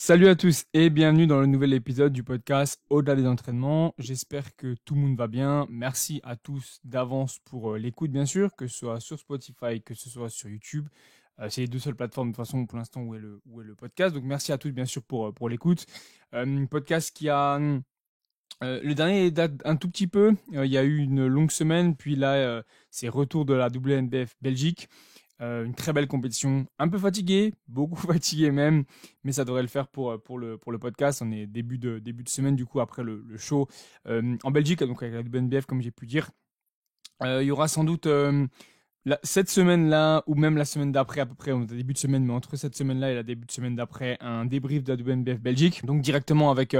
Salut à tous et bienvenue dans le nouvel épisode du podcast Au-delà des entraînements. J'espère que tout le monde va bien. Merci à tous d'avance pour l'écoute, bien sûr, que ce soit sur Spotify, que ce soit sur YouTube. C'est les deux seules plateformes de toute façon pour l'instant où est le podcast. Donc merci à tous, bien sûr, pour l'écoute. Podcast qui a... le dernier date un tout petit peu. Il y a eu une longue semaine, puis là, c'est retour de la WNBF Belgique. Une très belle compétition, un peu fatigué, beaucoup fatigué même, mais ça devrait le faire pour le podcast. On est début de semaine du coup après le show en Belgique, donc avec la WNBF comme j'ai pu dire. Il y aura sans doute cette semaine-là, ou même la semaine d'après, à peu près, on est au début de semaine, mais entre cette semaine-là et la début de semaine d'après, un débrief de la WNBF Belgique. Donc directement avec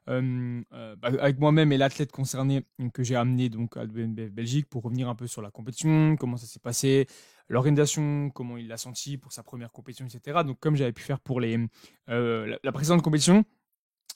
moi-même et l'athlète concerné que j'ai amené donc à la WNBF Belgique pour revenir un peu sur la compétition, comment ça s'est passé, l'organisation, comment il l'a senti pour sa première compétition, etc. Donc comme j'avais pu faire pour la précédente compétition.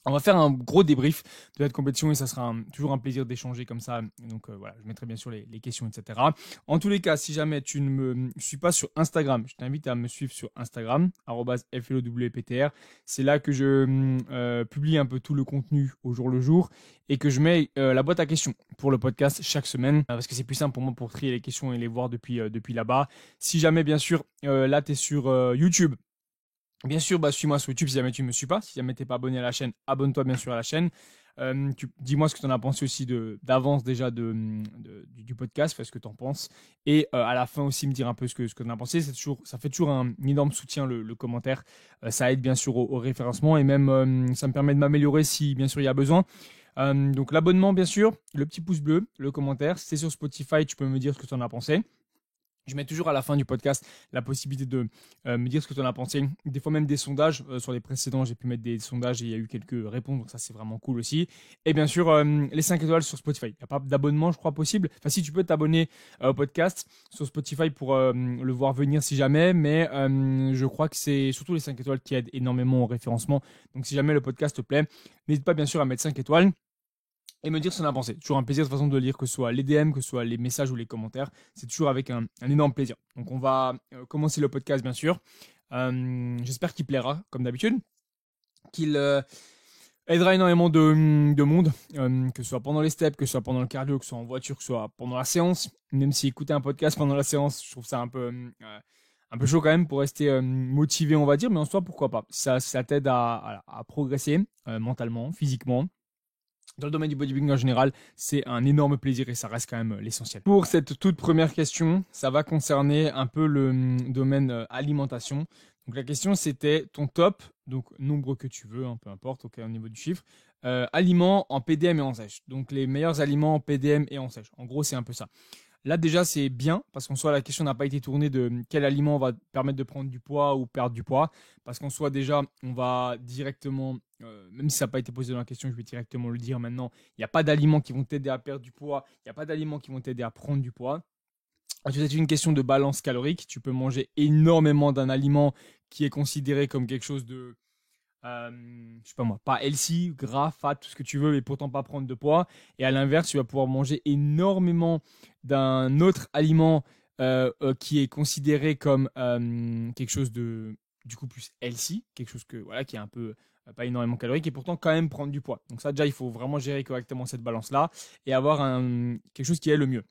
On va faire un gros débrief de cette compétition et ça sera toujours un plaisir d'échanger comme ça. Donc voilà, je mettrai bien sûr les questions, etc. En tous les cas, si jamais tu ne me suis pas sur Instagram, je t'invite à me suivre sur Instagram, @flowptr. C'est là que je publie un peu tout le contenu au jour le jour et que je mets la boîte à questions pour le podcast chaque semaine parce que c'est plus simple pour moi pour trier les questions et les voir depuis là-bas. Si jamais, bien sûr, là, tu es sur YouTube. Bien sûr, suis-moi sur YouTube si jamais tu ne me suis pas. Si jamais tu n'es pas abonné à la chaîne, abonne-toi bien sûr à la chaîne. Dis-moi ce que tu en as pensé aussi d'avance déjà du podcast, fais ce que tu en penses. Et à la fin aussi, me dire un peu ce que tu en as pensé. Ça fait toujours un énorme soutien le commentaire. Ça aide bien sûr au référencement et même ça me permet de m'améliorer si bien sûr il y a besoin. Donc l'abonnement bien sûr, le petit pouce bleu, le commentaire. Si c'est sur Spotify, tu peux me dire ce que tu en as pensé. Je mets toujours à la fin du podcast la possibilité de me dire ce que tu en as pensé. Des fois même des sondages. Sur les précédents, j'ai pu mettre des sondages et il y a eu quelques réponses. Donc ça, c'est vraiment cool aussi. Et bien sûr, les 5 étoiles sur Spotify. Il n'y a pas d'abonnement, je crois, possible. Enfin, si tu peux t'abonner au podcast sur Spotify pour le voir venir si jamais. Mais je crois que c'est surtout les 5 étoiles qui aident énormément au référencement. Donc si jamais le podcast te plaît, n'hésite pas bien sûr à mettre 5 étoiles et me dire ce qu'on a pensé. Toujours un plaisir de toute façon de lire, que ce soit les DM, que ce soit les messages ou les commentaires. C'est toujours avec un énorme plaisir. Donc on va commencer le podcast bien sûr. J'espère qu'il plaira comme d'habitude, qu'il aidera énormément de monde, que ce soit pendant les steps, que ce soit pendant le cardio, que ce soit en voiture, que ce soit pendant la séance. Même si écouter un podcast pendant la séance, je trouve ça un peu chaud quand même pour rester motivé, on va dire, mais en soi, pourquoi pas. Ça t'aide à progresser mentalement, physiquement. Dans le domaine du bodybuilding en général, c'est un énorme plaisir et ça reste quand même l'essentiel. Pour cette toute première question, ça va concerner un peu le domaine alimentation. Donc la question c'était ton top, donc nombre que tu veux, peu importe, au niveau du chiffre, aliments en PDM et en sèche. Donc les meilleurs aliments en PDM et en sèche. En gros, c'est un peu ça. Là, déjà, c'est bien parce qu'en soi, la question n'a pas été tournée de quel aliment va te permettre de prendre du poids ou perdre du poids. Parce qu'en soi, déjà, on va directement, même si ça n'a pas été posé dans la question, je vais directement le dire maintenant, il n'y a pas d'aliments qui vont t'aider à perdre du poids, il n'y a pas d'aliments qui vont t'aider à prendre du poids. Ensuite, c'est une question de balance calorique. Tu peux manger énormément d'un aliment qui est considéré comme quelque chose de je sais pas moi, pas healthy, gras, fat, tout ce que tu veux, mais pourtant pas prendre de poids. Et à l'inverse, tu vas pouvoir manger énormément d'un autre aliment qui est considéré comme quelque chose de du coup plus healthy, quelque chose que voilà qui est un peu pas énormément calorique et pourtant quand même prendre du poids. Donc ça déjà, il faut vraiment gérer correctement cette balance-là et avoir quelque chose qui est le mieux.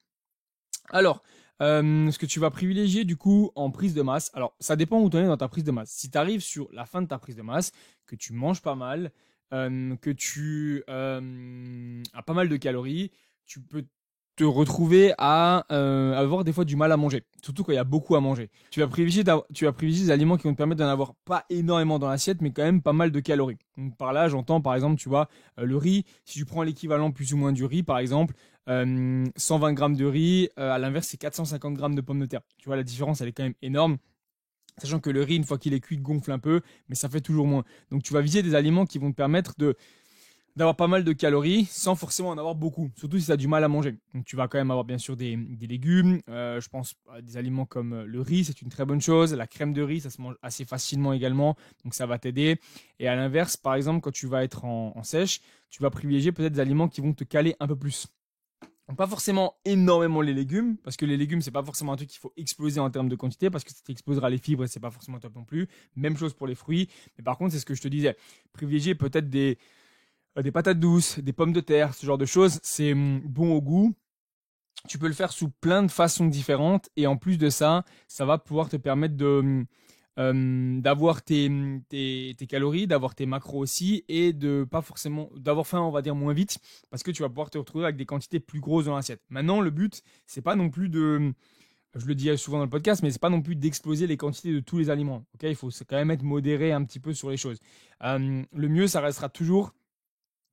Alors, ce que tu vas privilégier du coup en prise de masse, alors ça dépend où tu en es dans ta prise de masse. Si tu arrives sur la fin de ta prise de masse, que tu manges pas mal, que tu as pas mal de calories, tu peux te retrouver à avoir des fois du mal à manger, surtout quand il y a beaucoup à manger. Tu vas privilégier des aliments qui vont te permettre d'en avoir pas énormément dans l'assiette, mais quand même pas mal de calories. Donc par là, j'entends par exemple, tu vois, le riz, si tu prends l'équivalent plus ou moins du riz par exemple, 120 grammes de riz, à l'inverse, c'est 450 grammes de pommes de terre. Tu vois, la différence, elle est quand même énorme. Sachant que le riz, une fois qu'il est cuit, gonfle un peu, mais ça fait toujours moins. Donc, tu vas viser des aliments qui vont te permettre d'avoir pas mal de calories sans forcément en avoir beaucoup, surtout si tu as du mal à manger. Donc, tu vas quand même avoir bien sûr des légumes. Je pense à des aliments comme le riz, c'est une très bonne chose. La crème de riz, ça se mange assez facilement également, donc ça va t'aider. Et à l'inverse, par exemple, quand tu vas être en sèche, tu vas privilégier peut-être des aliments qui vont te caler un peu plus. Donc pas forcément énormément les légumes, parce que les légumes, c'est pas forcément un truc qu'il faut exploser en termes de quantité, parce que ça t'explosera les fibres et c'est pas forcément top non plus. Même chose pour les fruits. Mais par contre, c'est ce que je te disais. Privilégier peut-être des patates douces, des pommes de terre, ce genre de choses, c'est bon au goût. Tu peux le faire sous plein de façons différentes et en plus de ça, ça va pouvoir te permettre d'avoir tes calories, d'avoir tes macros aussi et de pas forcément d'avoir faim, on va dire moins vite parce que tu vas pouvoir te retrouver avec des quantités plus grosses dans l'assiette. Maintenant, le but, c'est pas non plus je le dis souvent dans le podcast, mais c'est pas non plus d'exploser les quantités de tous les aliments. Ok, il faut quand même être modéré un petit peu sur les choses. Le mieux, ça restera toujours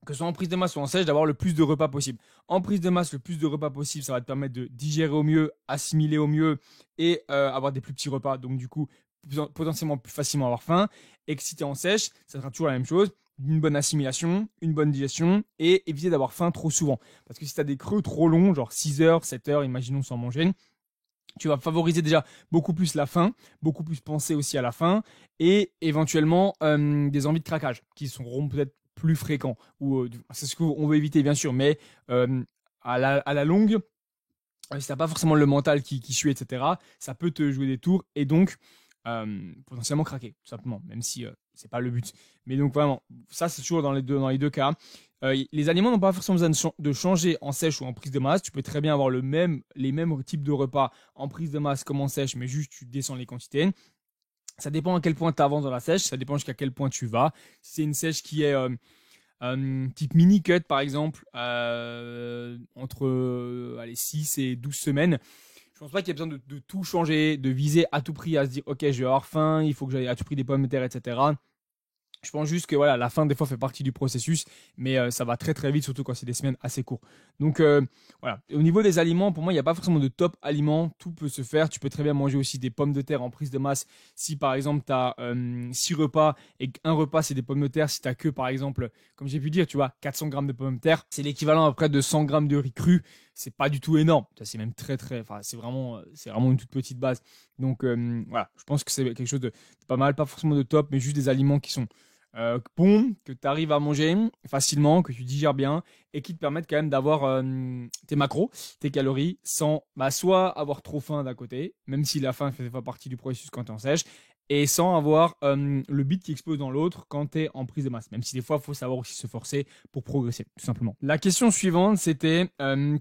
que ce soit en prise de masse ou en sèche, d'avoir le plus de repas possible. En prise de masse, le plus de repas possible, ça va te permettre de digérer au mieux, assimiler au mieux et avoir des plus petits repas. Donc du coup, potentiellement plus facilement avoir faim. Et que si tu es en sèche, ça sera toujours la même chose. Une bonne assimilation, une bonne digestion et éviter d'avoir faim trop souvent. Parce que si tu as des creux trop longs, genre 6 heures, 7 heures, imaginons sans manger, tu vas favoriser déjà beaucoup plus la faim, beaucoup plus penser aussi à la faim et éventuellement des envies de craquage qui seront peut-être plus fréquents. C'est ce qu'on veut éviter bien sûr, mais euh, à la longue, si t'as pas forcément le mental qui suit, etc., ça peut te jouer des tours et donc potentiellement craquer, tout simplement, même si c'est pas le but. Mais donc vraiment, ça c'est toujours dans les deux cas. Les aliments n'ont pas forcément besoin de changer en sèche ou en prise de masse. Tu peux très bien avoir les mêmes types de repas en prise de masse comme en sèche, mais juste tu descends les quantités. Ça dépend à quel point tu avances dans la sèche, ça dépend jusqu'à quel point tu vas. Si c'est une sèche qui est type mini cut par exemple, entre allez, 6 et 12 semaines, je pense pas qu'il y ait besoin de tout changer, de viser à tout prix à se dire ok, je vais avoir faim, il faut que j'aille à tout prix des pommes de terre, etc. Je pense juste que voilà, la fin des fois fait partie du processus, mais ça va très très vite, surtout quand c'est des semaines assez courtes. Donc voilà, et au niveau des aliments, pour moi, il n'y a pas forcément de top aliments, tout peut se faire. Tu peux très bien manger aussi des pommes de terre en prise de masse. Si par exemple tu as 6 repas et qu'un repas c'est des pommes de terre, si tu as que par exemple, comme j'ai pu dire, tu vois, 400 grammes de pommes de terre, c'est l'équivalent à près de 100 grammes de riz cru. C'est pas du tout énorme, ça c'est même très très, enfin c'est vraiment une toute petite base. Donc voilà, je pense que c'est quelque chose de pas mal, pas forcément de top, mais juste des aliments qui sont bon, que tu arrives à manger facilement, que tu digères bien et qui te permettent quand même d'avoir tes macros, tes calories sans soit avoir trop faim d'un côté, même si la faim fait pas partie du processus quand tu es en sèche, et sans avoir le bit qui explose dans l'autre quand tu es en prise de masse. Même si des fois, il faut savoir aussi se forcer pour progresser, tout simplement. La question suivante, c'était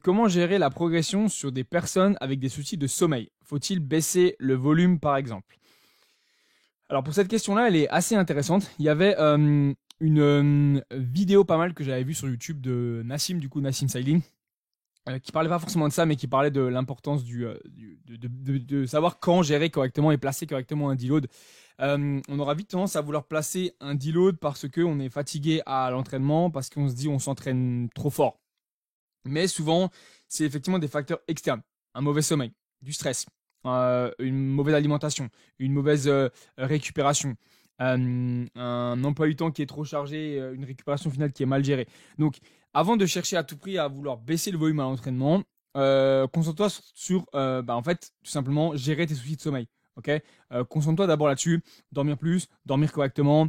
comment gérer la progression sur des personnes avec des soucis de sommeil? Faut-il baisser le volume par exemple? Alors pour cette question-là, elle est assez intéressante. Il y avait une vidéo pas mal que j'avais vue sur YouTube de Nassim, du coup Nassim Saïli, qui parlait pas forcément de ça, mais qui parlait de l'importance de savoir quand gérer correctement et placer correctement un deload. On aura vite tendance à vouloir placer un deload parce qu'on est fatigué à l'entraînement, parce qu'on se dit on s'entraîne trop fort. Mais souvent, c'est effectivement des facteurs externes. Un mauvais sommeil, du stress, une mauvaise alimentation, une mauvaise récupération, un emploi du temps qui est trop chargé, une récupération finale qui est mal gérée. Donc, avant de chercher à tout prix à vouloir baisser le volume à l'entraînement, concentre-toi sur, en fait, tout simplement, gérer tes soucis de sommeil. Ok. Concentre-toi d'abord là-dessus, dormir plus, dormir correctement,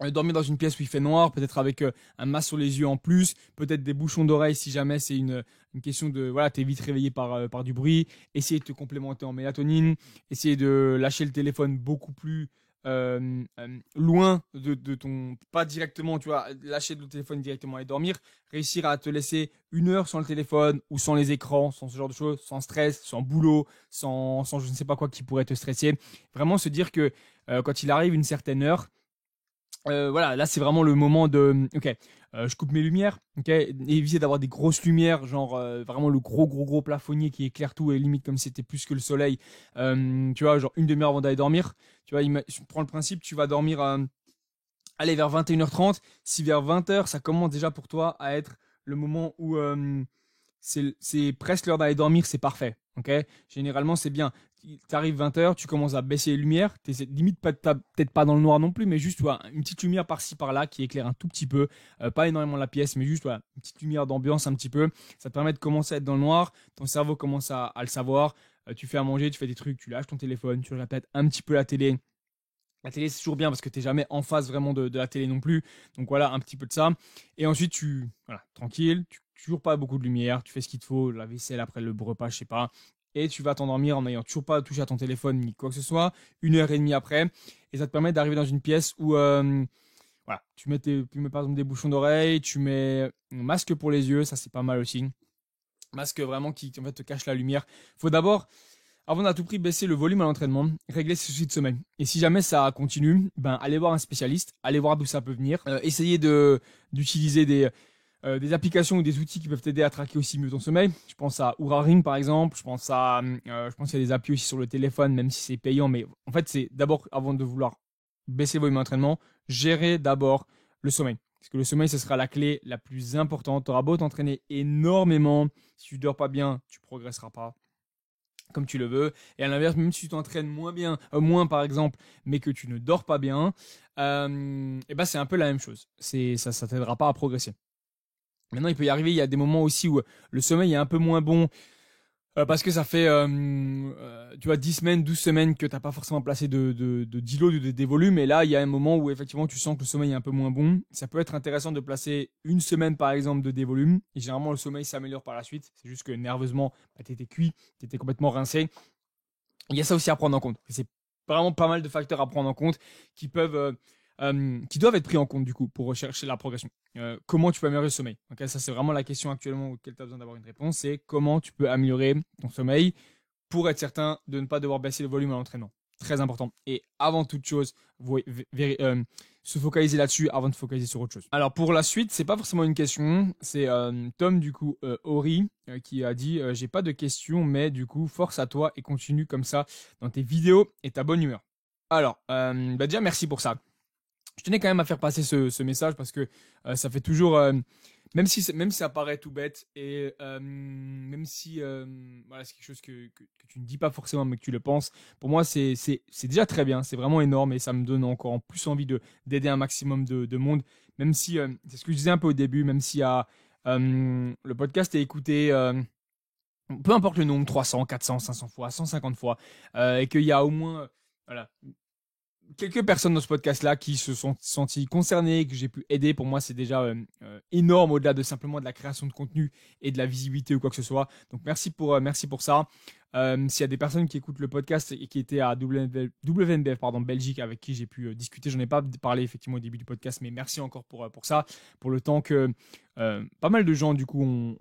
dormir dans une pièce où il fait noir, peut-être avec un masque sur les yeux en plus, peut-être des bouchons d'oreilles si jamais c'est une question de, voilà, t'es vite réveillé par du bruit, essayer de te complémenter en mélatonine, essayer de lâcher le téléphone beaucoup plus loin de ton, pas directement, tu vois, lâcher le téléphone directement et dormir, réussir à te laisser 1 heure sans le téléphone ou sans les écrans, sans ce genre de choses, sans stress, sans boulot, sans je ne sais pas quoi qui pourrait te stresser. Vraiment se dire que quand il arrive une certaine heure, voilà, là c'est vraiment le moment de ok, je coupe mes lumières, ok, éviter d'avoir des grosses lumières, genre vraiment le gros plafonnier qui éclaire tout et limite comme si c'était plus que le soleil. Tu vois, genre une demi-heure avant d'aller dormir. Tu vois, je prends le principe, tu vas dormir aller vers 21h30. Si vers 20h ça commence déjà pour toi à être le moment où c'est presque l'heure d'aller dormir, c'est parfait. Ok, généralement c'est bien. Tu arrives 20h, tu commences à baisser les lumières, limite peut-être pas dans le noir non plus, mais juste voilà, une petite lumière par-ci par-là qui éclaire un tout petit peu, pas énormément la pièce, mais juste voilà, une petite lumière d'ambiance un petit peu. Ça te permet de commencer à être dans le noir, ton cerveau commence à le savoir. Tu fais à manger, tu fais des trucs, tu lâches ton téléphone, tu regardes peut-être un petit peu la télé. La télé, c'est toujours bien parce que tu n'es jamais en face vraiment de la télé non plus. Donc voilà, un petit peu de ça. Et ensuite, voilà, tranquille, tu toujours pas beaucoup de lumière, tu fais ce qu'il te faut, la vaisselle après le repas, je sais pas, et tu vas t'endormir en n'ayant toujours pas touché à ton téléphone ni quoi que ce soit, 1 heure et demie après, et ça te permet d'arriver dans une pièce où voilà, tu mets par exemple des bouchons d'oreille, tu mets un masque pour les yeux, ça c'est pas mal aussi. Masque vraiment qui en fait te cache la lumière. Faut d'abord, avant d'à tout prix baisser le volume à l'entraînement, régler ses soucis de sommeil. Et si jamais ça continue, ben allez voir un spécialiste, allez voir d'où ça peut venir. Essayez d'utiliser des applications ou des outils qui peuvent t'aider à traquer aussi mieux ton sommeil. Je pense à Oura Ring par exemple. Je pense qu'il y a des applis aussi sur le téléphone, même si c'est payant. Mais en fait, c'est d'abord avant de vouloir baisser le volume d'entraînement, gérer d'abord le sommeil. Parce que le sommeil, ce sera la clé la plus importante. Tu auras beau t'entraîner énormément, si tu dors pas bien, tu progresseras pas comme tu le veux. Et à l'inverse, même si tu t'entraînes moins par exemple, mais que tu ne dors pas bien, et ben c'est un peu la même chose. Ça t'aidera pas à progresser. Maintenant, il peut y arriver, il y a des moments aussi où le sommeil est un peu moins bon parce que ça fait, tu vois, 10 semaines, 12 semaines que tu n'as pas forcément placé de deload ou de dévolume. Et là, il y a un moment où effectivement tu sens que le sommeil est un peu moins bon. Ça peut être intéressant de placer une semaine par exemple de dévolume. Et généralement, le sommeil s'améliore par la suite. C'est juste que nerveusement, bah, tu étais cuit, tu étais complètement rincé. Il y a ça aussi à prendre en compte. C'est vraiment pas mal de facteurs à prendre en compte qui qui doivent être pris en compte du coup pour rechercher la progression. Comment tu peux améliorer le sommeil? Okay, ça c'est vraiment la question actuellement auquel tu as besoin d'avoir une réponse. C'est comment tu peux améliorer ton sommeil pour être certain de ne pas devoir baisser le volume à l'entraînement. Très important. Et avant toute chose, se focaliser là-dessus avant de focaliser sur autre chose. Alors pour la suite, c'est pas forcément une question, c'est Tom du coup Ori qui a dit j'ai pas de questions, mais du coup force à toi et continue comme ça dans tes vidéos et ta bonne humeur. Alors déjà merci pour ça. Je tenais quand même à faire passer ce message parce que ça fait toujours, même si ça paraît tout bête et même si voilà, c'est quelque chose que tu ne dis pas forcément mais que tu le penses, pour moi c'est déjà très bien, c'est vraiment énorme et ça me donne encore en plus envie d'aider un maximum de monde, même si, c'est ce que je disais un peu au début, même si le podcast est écouté, peu importe le nombre, 300, 400, 500 fois, 150 fois, et qu'il y a au moins... voilà, quelques personnes dans ce podcast-là qui se sont senties concernées, que j'ai pu aider, pour moi, c'est déjà énorme au-delà de simplement de la création de contenu et de la visibilité ou quoi que ce soit. Donc, merci pour ça. S'il y a des personnes qui écoutent le podcast et qui étaient à WNBF, pardon, Belgique, avec qui j'ai pu discuter, j'en ai pas parlé effectivement au début du podcast, mais merci encore pour ça, pour le temps que pas mal de gens, du coup,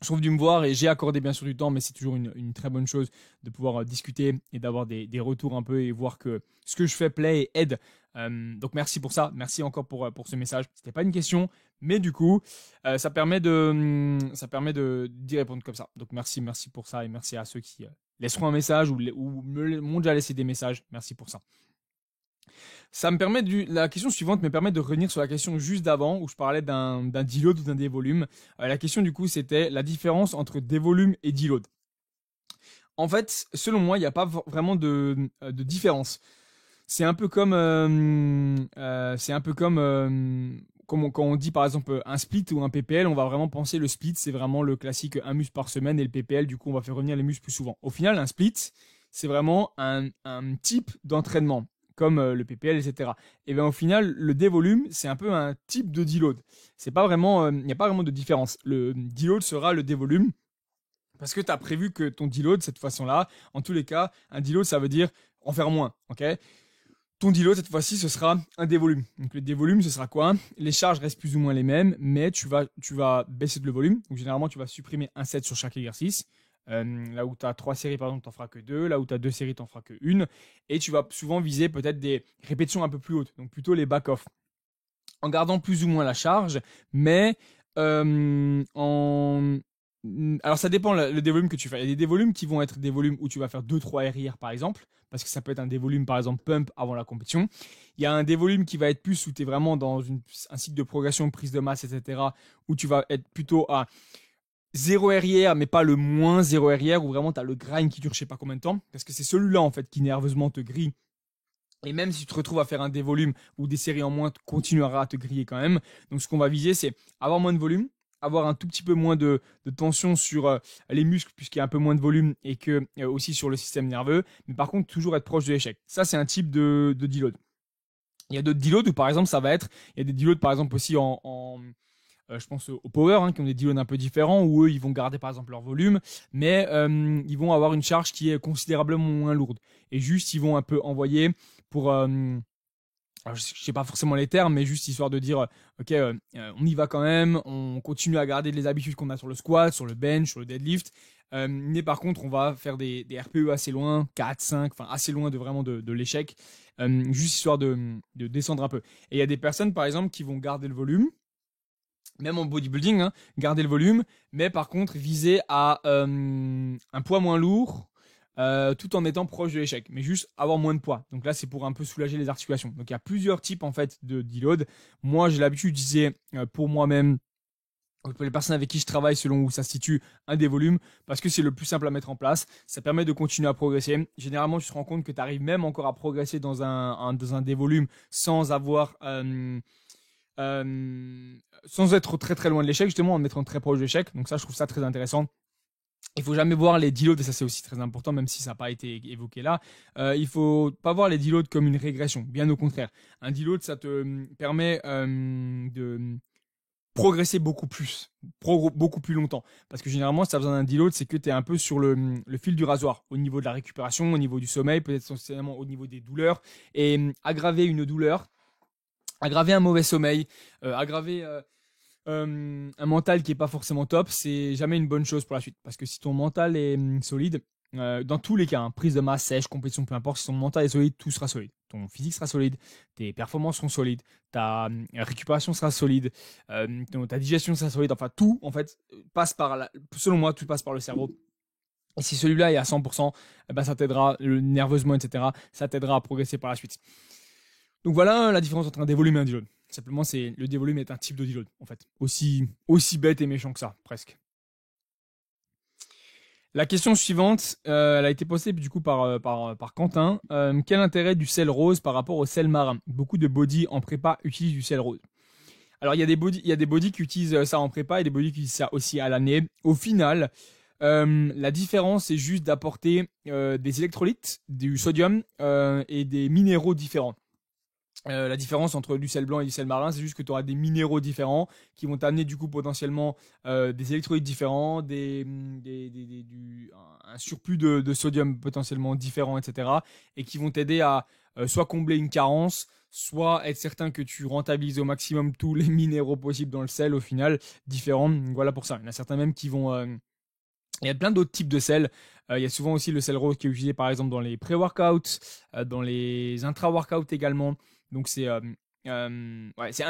sont venus me voir et j'ai accordé bien sûr du temps, mais c'est toujours une très bonne chose de pouvoir discuter et d'avoir des retours un peu et voir que ce que je fais plaît et aide. Donc merci pour ça, merci encore pour ce message. C'était pas une question, mais du coup, ça permet d'y répondre comme ça. Donc merci pour ça et merci à ceux qui laisseront un message ou m'ont déjà laissé des messages. Merci pour ça. Ça me permet la question suivante me permet de revenir sur la question juste d'avant où je parlais d'un deload ou d'un dévolume. La question du coup c'était la différence entre dévolume et deload. En fait, selon moi, il n'y a pas vraiment de différence. C'est un peu comme quand on dit par exemple un split ou un PPL, on va vraiment penser le split, c'est vraiment le classique un muscle par semaine et le PPL, du coup on va faire revenir les muscles plus souvent. Au final, un split, c'est vraiment un type d'entraînement comme le PPL, etc. Et bien au final, le dévolume, c'est un peu un type de deload. C'est pas vraiment, il n'y a pas vraiment de différence. Le deload sera le dévolume parce que tu as prévu que ton deload, cette façon-là, en tous les cas, un deload, ça veut dire en faire moins. Ok. Ton deload, cette fois-ci, ce sera un dévolume. Donc le dévolume, ce sera quoi? Les charges restent plus ou moins les mêmes, mais tu vas baisser le volume. Donc généralement, tu vas supprimer un set sur chaque exercice. Là où tu as 3 séries, par exemple, tu n'en feras que 2. Là où tu as 2 séries, tu n'en feras que 1. Et tu vas souvent viser peut-être des répétitions un peu plus hautes, donc plutôt les back-off. En gardant plus ou moins la charge, mais alors ça dépend le dévolume que tu fais. Il y a des dévolumes qui vont être des volumes où tu vas faire 2-3 RIR par exemple, parce que ça peut être un dévolume par exemple pump avant la compétition. Il y a un dévolume qui va être plus où tu es vraiment dans un cycle de progression, prise de masse, etc. où tu vas être plutôt à 0 RIR, mais pas le moins 0 RIR, où vraiment tu as le grind qui dure je sais pas combien de temps, parce que c'est celui-là en fait qui nerveusement te grille. Et même si tu te retrouves à faire un dévolume ou des séries en moins, tu continueras à te griller quand même. Donc ce qu'on va viser, c'est avoir moins de volume, avoir un tout petit peu moins de tension sur les muscles puisqu'il y a un peu moins de volume et que aussi sur le système nerveux, mais par contre toujours être proche de l'échec. Ça c'est un type de deload. Il y a d'autres deloads où par exemple il y a des deloads par exemple aussi Je pense aux power qui ont des deloads un peu différents où eux ils vont garder par exemple leur volume, mais ils vont avoir une charge qui est considérablement moins lourde. Et juste ils vont un peu envoyer pour alors, je sais pas forcément les termes, mais juste histoire de dire, ok, on y va quand même, on continue à garder les habitudes qu'on a sur le squat, sur le bench, sur le deadlift, mais par contre, on va faire des RPE assez loin, 4, 5, enfin assez loin de vraiment de l'échec, juste histoire de descendre un peu. Et il y a des personnes, par exemple, qui vont garder le volume, même en bodybuilding, garder le volume, mais par contre viser à un poids moins lourd, tout en étant proche de l'échec, mais juste avoir moins de poids. Donc là, c'est pour un peu soulager les articulations. Donc il y a plusieurs types en fait de deload. Moi, j'ai l'habitude d'utiliser pour moi-même, pour les personnes avec qui je travaille, selon où ça se situe, un des volumes, parce que c'est le plus simple à mettre en place. Ça permet de continuer à progresser. Généralement, tu te rends compte que tu arrives même encore à progresser dans un des volumes sans avoir sans être très très loin de l'échec, justement en étant très proche de l'échec. Donc ça, je trouve ça très intéressant. Il faut jamais voir les deloads, et ça c'est aussi très important, même si ça n'a pas été évoqué là. Il faut pas voir les deloads comme une régression, bien au contraire. Un deload, ça te permet de progresser beaucoup plus, beaucoup plus longtemps. Parce que généralement, si tu as besoin d'un deload, c'est que tu es un peu sur le fil du rasoir, au niveau de la récupération, au niveau du sommeil, peut-être essentiellement au niveau des douleurs. Et aggraver une douleur, aggraver un mauvais sommeil, aggraver un mental qui est pas forcément top, c'est jamais une bonne chose pour la suite. Parce que si ton mental est solide, dans tous les cas, prise de masse, sèche, compétition, peu importe, si ton mental est solide, tout sera solide. Ton physique sera solide, tes performances seront solides, ta récupération sera solide, ta digestion sera solide. Enfin, tout, en fait, passe par selon moi, tout passe par le cerveau. Et si celui-là est à 100%, eh ben, ça t'aidera, nerveusement, etc., ça t'aidera à progresser par la suite. Donc voilà la différence entre un dévolume et un deload. Simplement, le dévolume est un type de deload, en fait. Aussi bête et méchant que ça, presque. La question suivante, elle a été posée du coup par Quentin. Quel intérêt du sel rose par rapport au sel marin? Beaucoup de body en prépa utilisent du sel rose. Alors il y a des body qui utilisent ça en prépa et des body qui utilisent ça aussi à l'année. Au final, la différence c'est juste d'apporter des électrolytes, du sodium et des minéraux différents. La différence entre du sel blanc et du sel marin, c'est juste que tu auras des minéraux différents qui vont t'amener du coup potentiellement des électrolytes différents, un surplus de sodium potentiellement différent, etc. Et qui vont t'aider à soit combler une carence, soit être certain que tu rentabilises au maximum tous les minéraux possibles dans le sel au final, différents. Voilà pour ça. Il y en a certains même qui vont... il y a plein d'autres types de sel. Il y a souvent aussi le sel rose qui est utilisé par exemple dans les pré-workouts, dans les intra-workouts également. Donc c'est un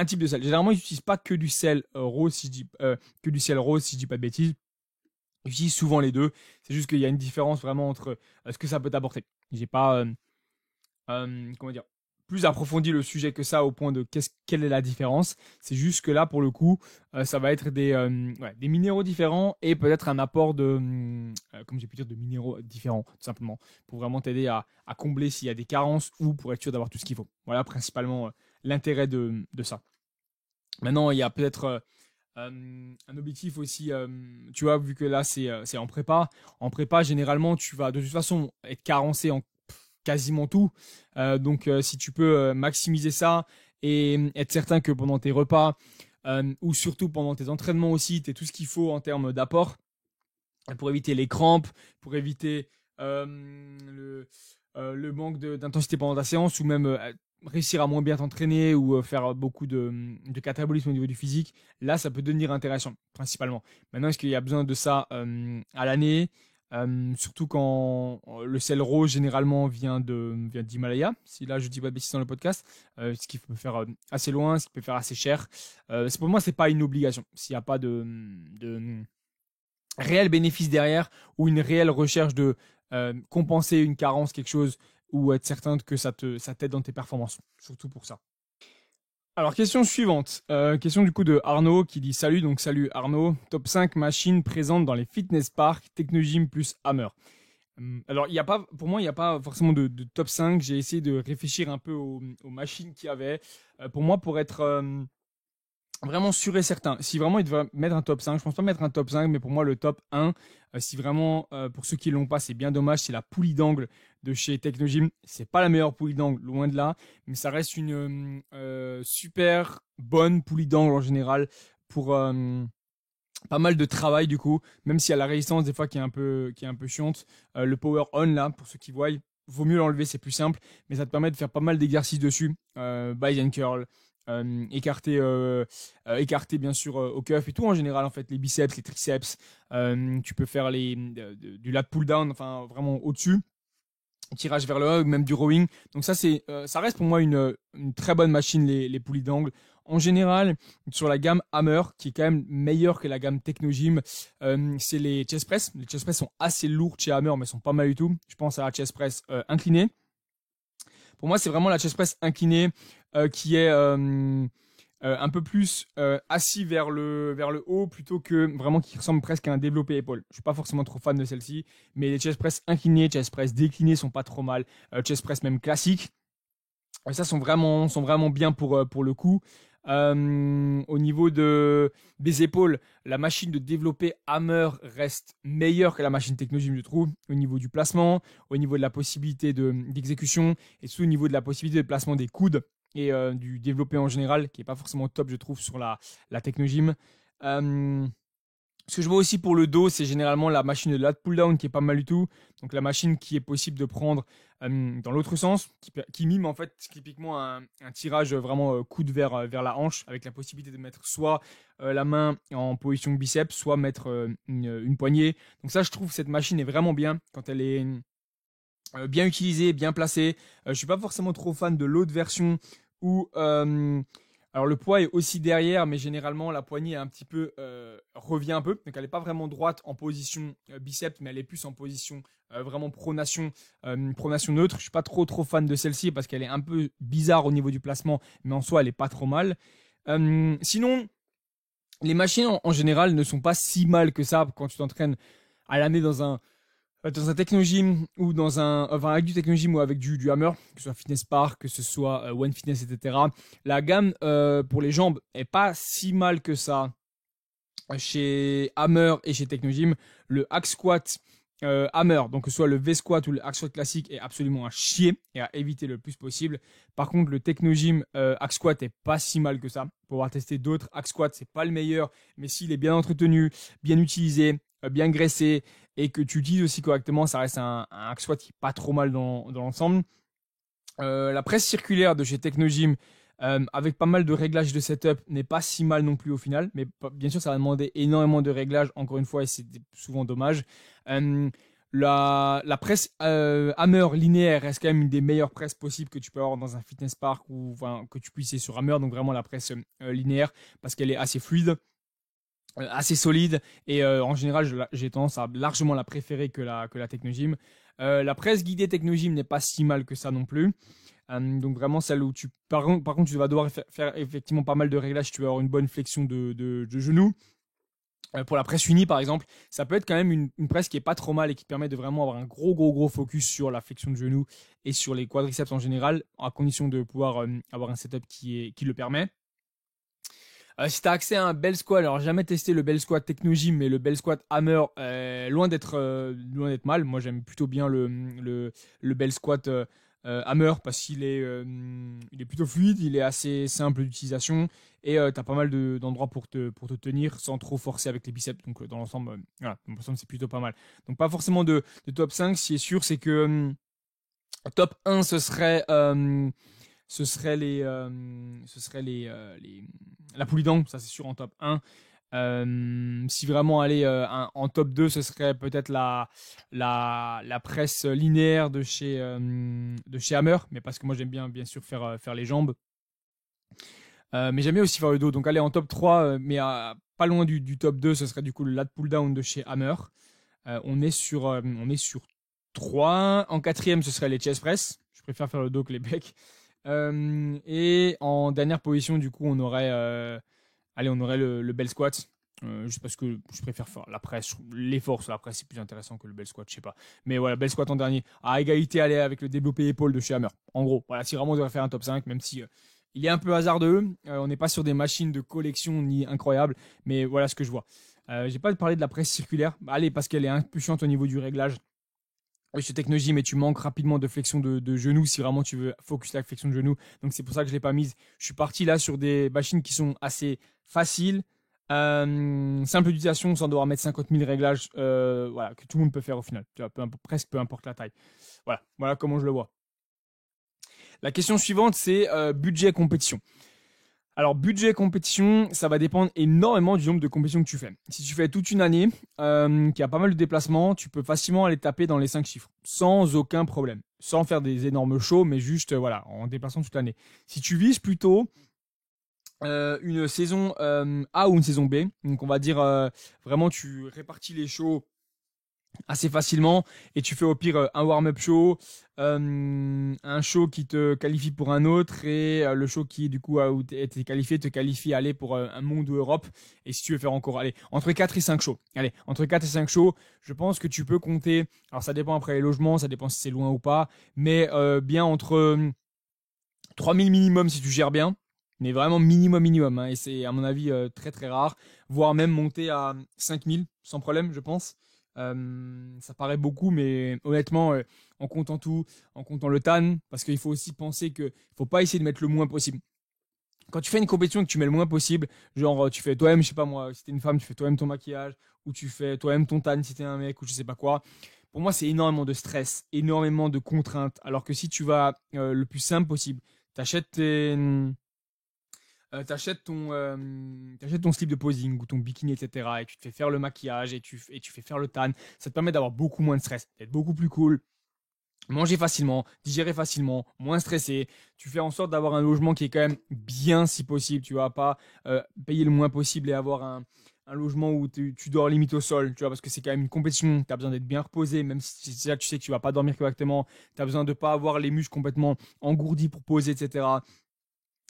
type de sel. Généralement, ils n'utilisent pas que du sel rose, que du sel rose, si je dis pas de bêtises. Ils utilisent souvent les deux. C'est juste qu'il y a une différence vraiment entre ce que ça peut t'apporter. J'ai pas comment dire, plus approfondi le sujet que ça au point de quelle est la différence. C'est juste que là, pour le coup, ça va être des minéraux différents et peut-être un apport comme j'ai pu dire, de minéraux différents, tout simplement, pour vraiment t'aider à combler s'il y a des carences ou pour être sûr d'avoir tout ce qu'il faut. Voilà principalement l'intérêt de ça. Maintenant, il y a peut-être un objectif aussi, tu vois, vu que là, c'est en prépa. En prépa, généralement, tu vas de toute façon être carencé en quasiment tout. Donc, si tu peux maximiser ça et être certain que pendant tes repas ou surtout pendant tes entraînements aussi, tu as tout ce qu'il faut en termes d'apport pour éviter les crampes, pour éviter le manque d'intensité pendant ta séance ou même réussir à moins bien t'entraîner ou faire beaucoup de catabolisme au niveau du physique. Là, ça peut devenir intéressant, principalement. Maintenant, est-ce qu'il y a besoin de ça à l'année? Surtout quand le sel rose généralement vient d'Himalaya, si là je dis pas de bêtises dans le podcast, ce qui peut faire assez loin, ce qui peut faire assez cher. Pour moi, c'est pas une obligation. S'il n'y a pas de réel bénéfice derrière ou une réelle recherche de compenser une carence, quelque chose, ou être certain que ça t'aide dans tes performances. Surtout pour ça. Alors, question suivante. Question du coup de Arnaud qui dit salut, donc salut Arnaud. Top 5 machines présentes dans les fitness parks, Technogym plus Hammer. Alors, pour moi, il n'y a pas forcément de top 5. J'ai essayé de réfléchir un peu aux machines qu'il y avait. Pour moi, pour être vraiment sûr et certain, si vraiment il devrait mettre un top 5, je pense pas mettre un top 5, mais pour moi, le top 1, si vraiment, pour ceux qui l'ont pas, c'est bien dommage, c'est la poulie d'angle de chez Technogym. C'est pas la meilleure poulie d'angle, loin de là, mais ça reste une super bonne poulie d'angle en général pour pas mal de travail du coup, même s'il y a la résistance des fois qui est un peu chiante. Le power on là, pour ceux qui voient, vaut mieux l'enlever, c'est plus simple, mais ça te permet de faire pas mal d'exercices dessus. Bicep curl, écarter bien sûr au cuff et tout en général en fait, les biceps, les triceps. Tu peux faire du lat pull down, enfin vraiment au-dessus. Tirage vers le haut, même du rowing. Donc ça reste pour moi une très bonne machine, les poulies d'angle. En général, sur la gamme Hammer, qui est quand même meilleure que la gamme Technogym, c'est les chest press. Les chest press sont assez lourds chez Hammer, mais sont pas mal du tout. Je pense à la chest press inclinée. Pour moi, c'est vraiment la chest press inclinée qui est un peu plus assis vers le haut plutôt que vraiment qui ressemble presque à un développé épaule. Je suis pas forcément trop fan de celle-ci, mais les chest press inclinés, chest press déclinés sont pas trop mal. Chest press même classiques, ça sont vraiment bien pour le coup. Au niveau des épaules, la machine de développer Hammer reste meilleure que la machine Technogym, je trouve, au niveau du placement, au niveau de la possibilité d'exécution et surtout au niveau de la possibilité de placement des coudes et du développé en général, qui n'est pas forcément top, je trouve, sur la Technogym. Ce que je vois aussi pour le dos, c'est généralement la machine de lat pull down qui est pas mal du tout. Donc la machine qui est possible de prendre dans l'autre sens, qui mime en fait typiquement un tirage vraiment coude vers la hanche, avec la possibilité de mettre soit la main en position biceps, soit mettre une poignée. Donc ça, je trouve cette machine est vraiment bien quand elle est bien utilisée, bien placée. Je suis pas forcément trop fan de l'autre version où alors le poids est aussi derrière, mais généralement la poignée est un petit peu revient un peu, donc elle n'est pas vraiment droite en position biceps, mais elle est plus en position vraiment pronation neutre. Je suis pas trop fan de celle-ci parce qu'elle est un peu bizarre au niveau du placement, mais en soi elle est pas trop mal. Sinon, les machines en général ne sont pas si mal que ça quand tu t'entraînes à l'année dans un Technogym ou enfin avec du Technogym ou avec du Hammer, que ce soit Fitness Park, que ce soit One Fitness, etc. La gamme pour les jambes est pas si mal que ça chez Hammer et chez Technogym. Le hack squat Hammer, donc que ce soit le V-squat ou le hack squat classique, est absolument à chier et à éviter le plus possible. Par contre, le Technogym hack squat est pas si mal que ça. Pour avoir testé d'autres hack squat, c'est pas le meilleur, mais s'il est bien entretenu, bien utilisé, bien graissé et que tu utilises aussi correctement, ça reste un hack squat qui est pas trop mal dans l'ensemble. La presse circulaire de chez Technogym, avec pas mal de réglages de setup, n'est pas si mal non plus au final, mais bien sûr ça va demander énormément de réglages encore une fois et c'est souvent dommage. La presse Hammer linéaire reste quand même une des meilleures presses possibles que tu peux avoir dans un fitness park ou enfin, que tu puisses essayer sur Hammer, donc vraiment la presse linéaire parce qu'elle est assez fluide, assez solide et en général j'ai tendance à largement la préférer que la Technogym. La presse guidée Technogym n'est pas si mal que ça non plus. Donc vraiment celle où par contre tu vas devoir faire effectivement pas mal de réglages si tu veux avoir une bonne flexion de genou. Pour la presse unie par exemple, ça peut être quand même une presse qui est pas trop mal et qui te permet de vraiment avoir un gros focus sur la flexion de genou et sur les quadriceps en général, à condition de pouvoir avoir un setup qui le permet. Si tu as accès à un bell squat, alors jamais testé le bell squat Technogym, mais le bell squat Hammer, loin d'être mal. Moi j'aime plutôt bien le bell squat Hammer parce qu'il il est plutôt fluide, il est assez simple d'utilisation et tu as pas mal d'endroits pour te tenir sans trop forcer avec les biceps. Donc dans l'ensemble, voilà, dans l'ensemble c'est plutôt pas mal. Donc pas forcément de top 5, ce qui est sûr c'est que top 1 ce serait la poulie d'angle, ça c'est sûr en top 1. Si vraiment aller en top 2, ce serait peut-être la presse linéaire de chez Hammer, mais parce que moi j'aime bien sûr faire les jambes. Mais j'aime bien aussi faire le dos. Donc aller en top 3, mais pas loin du top 2, ce serait du coup le lat pull down de chez Hammer. On est sur 3. En quatrième, ce serait les chest press. Je préfère faire le dos que les becs. Et en dernière position, du coup, on aurait le bell squat. Juste parce que je préfère faire la presse. L'effort sur la presse, c'est plus intéressant que le bell squat, je sais pas. Mais voilà, bell squat en dernier. À égalité, aller avec le développé épaule de chez Hammer. En gros, voilà, si vraiment on devrait faire un top 5, même si il est un peu hasardeux. On n'est pas sur des machines de collection ni incroyables. Mais voilà ce que je vois. J'ai pas parlé de la presse circulaire. Allez, parce qu'elle est un peu chiante au niveau du réglage. Oui, chez Technogym, mais tu manques rapidement de flexion de genou si vraiment tu veux focus la flexion de genou. Donc c'est pour ça que je ne l'ai pas mise. Je suis parti là sur des machines qui sont assez faciles, Simple utilisation sans devoir mettre 50 000 réglages, voilà, que tout le monde peut faire au final. Tu vois, presque peu importe la taille. Voilà comment je le vois. La question suivante, c'est budget compétition. Alors, budget compétition, ça va dépendre énormément du nombre de compétitions que tu fais. Si tu fais toute une année, qui a pas mal de déplacements, tu peux facilement aller taper dans les 5 chiffres, sans aucun problème. Sans faire des énormes shows, mais juste, voilà, en déplaçant toute l'année. Si tu vises plutôt une saison A ou une saison B, donc on va dire, vraiment, tu répartis les shows assez facilement et tu fais au pire un warm-up show, un show qui te qualifie pour un autre et le show qui du coup où t'es qualifié te qualifie à aller pour un monde ou Europe. Et si tu veux faire encore aller entre 4 et 5 shows, allez, entre 4 et 5 shows, je pense que tu peux compter, alors ça dépend après les logements, ça dépend si c'est loin ou pas, mais bien entre 3000 minimum si tu gères bien, mais vraiment minimum, hein, et c'est à mon avis très très rare, voire même monter à 5000 sans problème, je pense. Ça paraît beaucoup, mais honnêtement, en comptant tout, en comptant le TAN, parce qu'il faut aussi penser qu'il ne faut pas essayer de mettre le moins possible. Quand tu fais une compétition et que tu mets le moins possible, genre tu fais toi-même, je sais pas moi, si t'es une femme, tu fais toi-même ton maquillage, ou tu fais toi-même ton TAN si t'es un mec, ou je sais pas quoi. Pour moi, c'est énormément de stress, énormément de contraintes. Alors que si tu vas le plus simple possible, t'achètes tes, t'achètes ton slip de posing ou ton bikini, etc. Et tu te fais faire le maquillage et tu fais faire le tan. Ça te permet d'avoir beaucoup moins de stress, d'être beaucoup plus cool, manger facilement, digérer facilement, moins stressé. Tu fais en sorte d'avoir un logement qui est quand même bien si possible. Tu vas pas payer le moins possible et avoir un logement où tu dors limite au sol, tu vois, parce que c'est quand même une compétition. Tu as besoin d'être bien reposé, même si là tu sais que tu vas pas dormir correctement. Tu as besoin de pas avoir les muscles complètement engourdis pour poser, etc.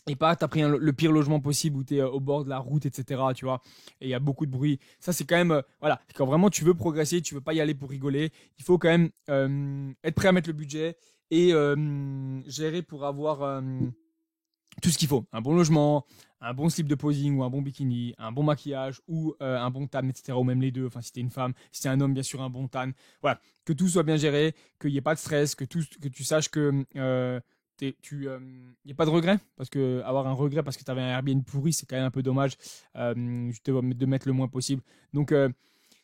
Et pas, t'as pris le pire logement possible où t'es au bord de la route, etc. Tu vois, et il y a beaucoup de bruit. Ça, c'est quand même, voilà, quand vraiment tu veux progresser, tu veux pas y aller pour rigoler, il faut quand même être prêt à mettre le budget et gérer pour avoir tout ce qu'il faut. Un bon logement, un bon slip de posing ou un bon bikini, un bon maquillage ou un bon tan, etc. Ou même les deux. Enfin, si t'es une femme, si t'es un homme, bien sûr, un bon tan. Voilà, que tout soit bien géré, qu'il n'y ait pas de stress, que tu saches que il n'y a pas de regret, parce que avoir un regret parce que tu avais un Airbnb pourri, c'est quand même un peu dommage de mettre le moins possible. Donc,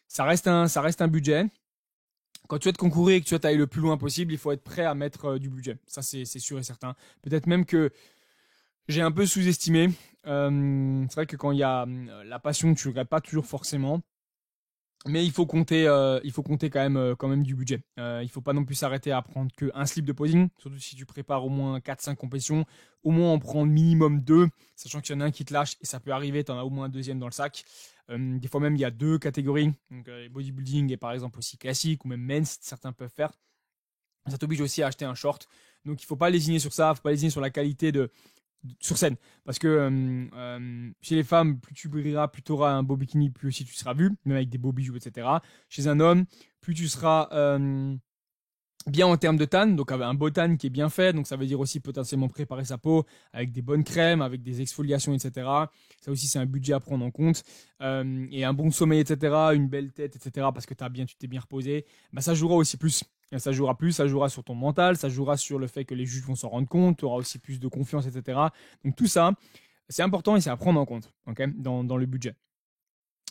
ça reste un budget. Quand tu souhaites concourir et que tu vas aller le plus loin possible, il faut être prêt à mettre du budget. Ça, c'est sûr et certain. Peut-être même que j'ai un peu sous-estimé. C'est vrai que quand il y a la passion, tu ne regrettes pas toujours forcément. Mais il faut compter quand même du budget. Il faut pas non plus s'arrêter à prendre qu'un slip de posing, surtout si tu prépares au moins 4-5 compétitions. Au moins en prendre minimum 2, sachant qu'il y en a un qui te lâche et ça peut arriver, tu en as au moins un deuxième dans le sac. Des fois même, il y a deux catégories, donc bodybuilding et par exemple aussi classique, ou même men's, certains peuvent faire. Ça t'oblige aussi à acheter un short. Donc il faut pas lésiner sur ça, il faut pas lésiner sur la qualité sur scène. Parce que chez les femmes, plus tu brilleras, plus tu auras un beau bikini, plus aussi tu seras vu, même avec des beaux bijoux, etc. Chez un homme, plus tu seras bien en termes de tan, donc avec un beau tan qui est bien fait, donc ça veut dire aussi potentiellement préparer sa peau avec des bonnes crèmes, avec des exfoliations, etc. Ça aussi c'est un budget à prendre en compte. Et un bon sommeil, etc., une belle tête, etc., parce que tu t'es bien reposé, bah, ça jouera aussi plus. Ça jouera plus, ça jouera sur ton mental, ça jouera sur le fait que les juges vont s'en rendre compte, tu auras aussi plus de confiance, etc. Donc tout ça, c'est important et c'est à prendre en compte, okay, dans le budget.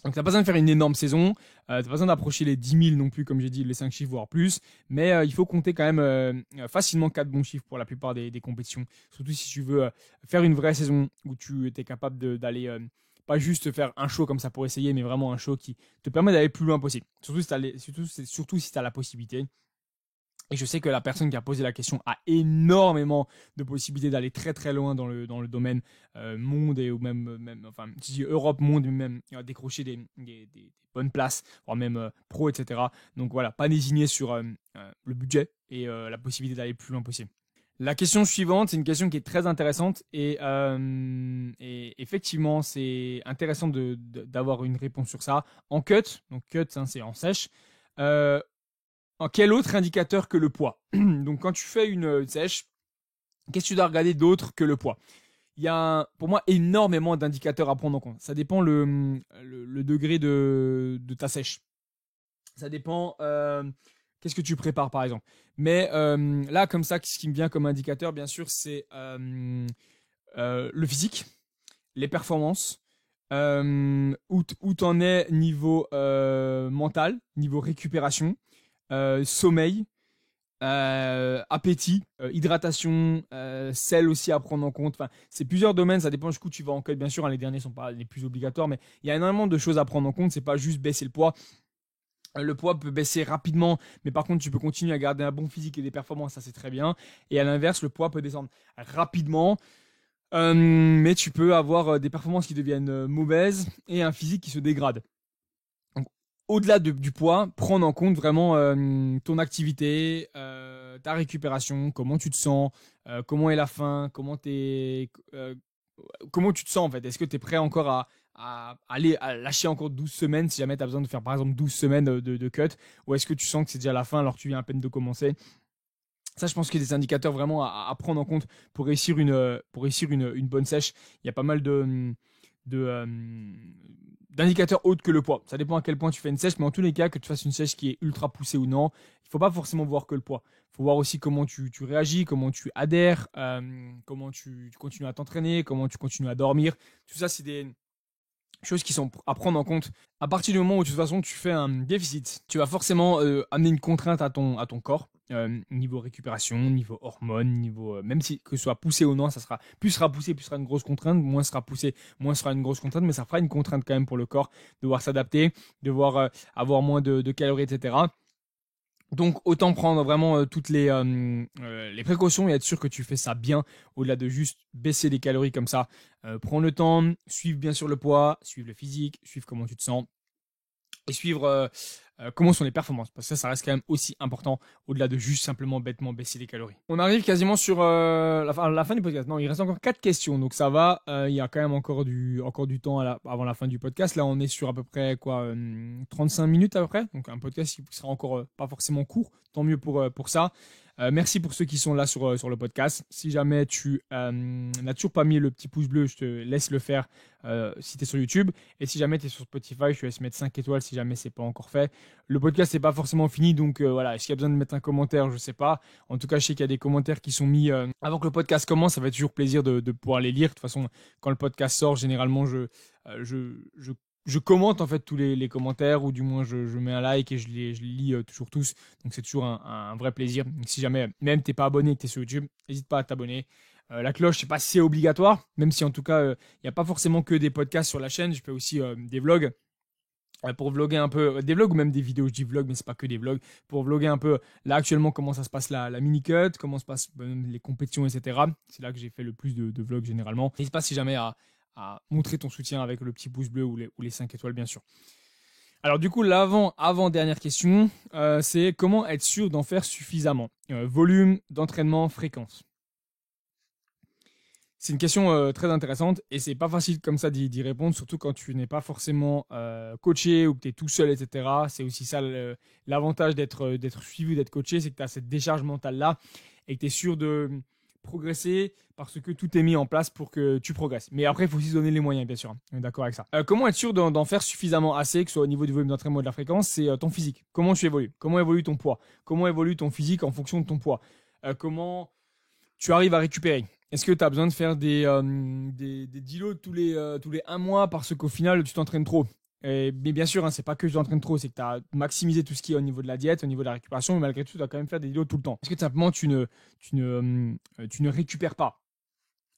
Donc, tu n'as pas besoin de faire une énorme saison, tu n'as pas besoin d'approcher les 10 000 non plus, comme j'ai dit, les 5 chiffres, voire plus, mais il faut compter quand même facilement 4 bons chiffres pour la plupart des compétitions, surtout si tu veux faire une vraie saison où tu es capable d'aller, pas juste faire un show comme ça pour essayer, mais vraiment un show qui te permet d'aller le plus loin possible, surtout si tu as la possibilité. Et je sais que la personne qui a posé la question a énormément de possibilités d'aller très très loin dans le domaine monde et ou même enfin, je dis Europe, monde, même décrocher des bonnes places, voire même pro, etc. Donc voilà, pas désigner sur le budget et la possibilité d'aller le plus loin possible. La question suivante, c'est une question qui est très intéressante et effectivement, c'est intéressant d'avoir une réponse sur ça. En cut, donc cut, hein, c'est en sèche. Euh, Quel autre indicateur que le poids? Donc, quand tu fais une sèche, qu'est-ce que tu dois regarder d'autre que le poids? Il y a, pour moi, énormément d'indicateurs à prendre en compte. Ça dépend le degré de ta sèche. Ça dépend qu'est-ce que tu prépares, par exemple. Mais là, comme ça, ce qui me vient comme indicateur, bien sûr, c'est le physique, les performances, où t'en es niveau mental, niveau récupération, sommeil, appétit, hydratation, sel aussi à prendre en compte. Enfin, c'est plusieurs domaines, ça dépend jusqu'où tu vas en cut. Bien sûr, hein, les derniers sont pas les plus obligatoires, mais il y a énormément de choses à prendre en compte. C'est pas juste baisser le poids. Le poids peut baisser rapidement, mais par contre, tu peux continuer à garder un bon physique et des performances, ça c'est très bien. Et à l'inverse, le poids peut descendre rapidement, mais tu peux avoir des performances qui deviennent mauvaises et un physique qui se dégrade. Donc, au-delà du poids, prendre en compte vraiment ton activité, ta récupération, comment tu te sens, comment est la faim, comment tu te sens en fait. Est-ce que tu es prêt encore à aller à lâcher encore 12 semaines si jamais tu as besoin de faire par exemple 12 semaines de cut, ou est-ce que tu sens que c'est déjà la fin alors que tu viens à peine de commencer. Ça, je pense qu'il y a des indicateurs vraiment à prendre en compte pour réussir une bonne sèche. Il y a pas mal de, euh, d'indicateurs autres que le poids. Ça dépend à quel point tu fais une sèche, mais en tous les cas, que tu fasses une sèche qui est ultra poussée ou non, il ne faut pas forcément voir que le poids. Il faut voir aussi comment tu réagis, comment tu adhères, comment tu continues à t'entraîner, comment tu continues à dormir. Tout ça, c'est des choses qui sont à prendre en compte. À partir du moment où de toute façon tu fais un déficit, tu vas forcément amener une contrainte à ton corps. Niveau récupération, niveau hormones, niveau même si que ce soit poussé ou non, ça sera plus sera poussé, plus sera une grosse contrainte, moins sera poussé, moins sera une grosse contrainte, mais ça fera une contrainte quand même pour le corps, devoir s'adapter, devoir avoir moins de calories, etc. Donc autant prendre vraiment toutes les précautions et être sûr que tu fais ça bien, au-delà de juste baisser les calories comme ça. Prends le temps, suivre bien sûr le poids, suivre le physique, suivre comment tu te sens et suivre comment sont les performances. Parce que ça reste quand même aussi important au-delà de juste simplement bêtement baisser les calories. On arrive quasiment sur la fin du podcast. Non, il reste encore 4 questions, donc ça va. Il y a quand même encore du temps avant la fin du podcast. Là, on est sur à peu près 35 minutes à peu près. Donc un podcast qui sera encore pas forcément court. Tant mieux pour ça. Merci pour ceux qui sont là sur le podcast. Si jamais tu n'as toujours pas mis le petit pouce bleu, je te laisse le faire si tu es sur YouTube. Et si jamais tu es sur Spotify, je te laisse mettre 5 étoiles si jamais c'est pas encore fait. Le podcast n'est pas forcément fini, donc voilà. Est-ce qu'il y a besoin de mettre un commentaire? Je sais pas. En tout cas, je sais qu'il y a des commentaires qui sont mis avant que le podcast commence. Ça va être toujours plaisir de pouvoir les lire. De toute façon, quand le podcast sort, généralement, je commente en fait tous les commentaires, ou du moins je mets un like et je les lis toujours tous. Donc c'est toujours un vrai plaisir. Donc, si jamais même t'es pas abonné et que t'es sur YouTube, n'hésite pas à t'abonner. La cloche, je sais pas si c'est obligatoire, même si en tout cas il n'y a pas forcément que des podcasts sur la chaîne. Je fais aussi des vlogs. Pour vlogger un peu, des vlogs ou même des vidéos, je dis vlog, mais c'est pas que des vlogs, pour vlogger un peu là actuellement comment ça se passe la mini-cut, comment se passent les compétitions, etc. C'est là que j'ai fait le plus de vlogs généralement. N'hésite pas si jamais à montrer ton soutien avec le petit pouce bleu ou les 5 étoiles, bien sûr. Alors du coup, avant-dernière question, c'est comment être sûr d'en faire suffisamment? Volume d'entraînement, fréquence. C'est une question très intéressante et c'est pas facile comme ça d'y répondre, surtout quand tu n'es pas forcément coaché ou que tu es tout seul, etc. C'est aussi ça l'avantage d'être suivi, d'être coaché, c'est que tu as cette décharge mentale-là et que tu es sûr de progresser parce que tout est mis en place pour que tu progresses. Mais après, il faut aussi se donner les moyens, bien sûr. Hein. On est d'accord avec ça. Comment être sûr d'en faire suffisamment assez, que ce soit au niveau du volume d'entraînement ou de la fréquence? C'est ton physique. Comment tu évolues? Comment évolue ton poids? Comment évolue ton physique en fonction de ton poids? Comment tu arrives à récupérer? Est-ce que tu as besoin de faire des deloads tous les 1 mois parce qu'au final, tu t'entraînes trop? Mais bien sûr, hein, c'est pas que tu t'entraînes trop, c'est que tu as maximisé tout ce qui est au niveau de la diète, au niveau de la récupération, mais malgré tout, tu dois quand même faire des deloads tout le temps. Est-ce que simplement tu ne récupères pas?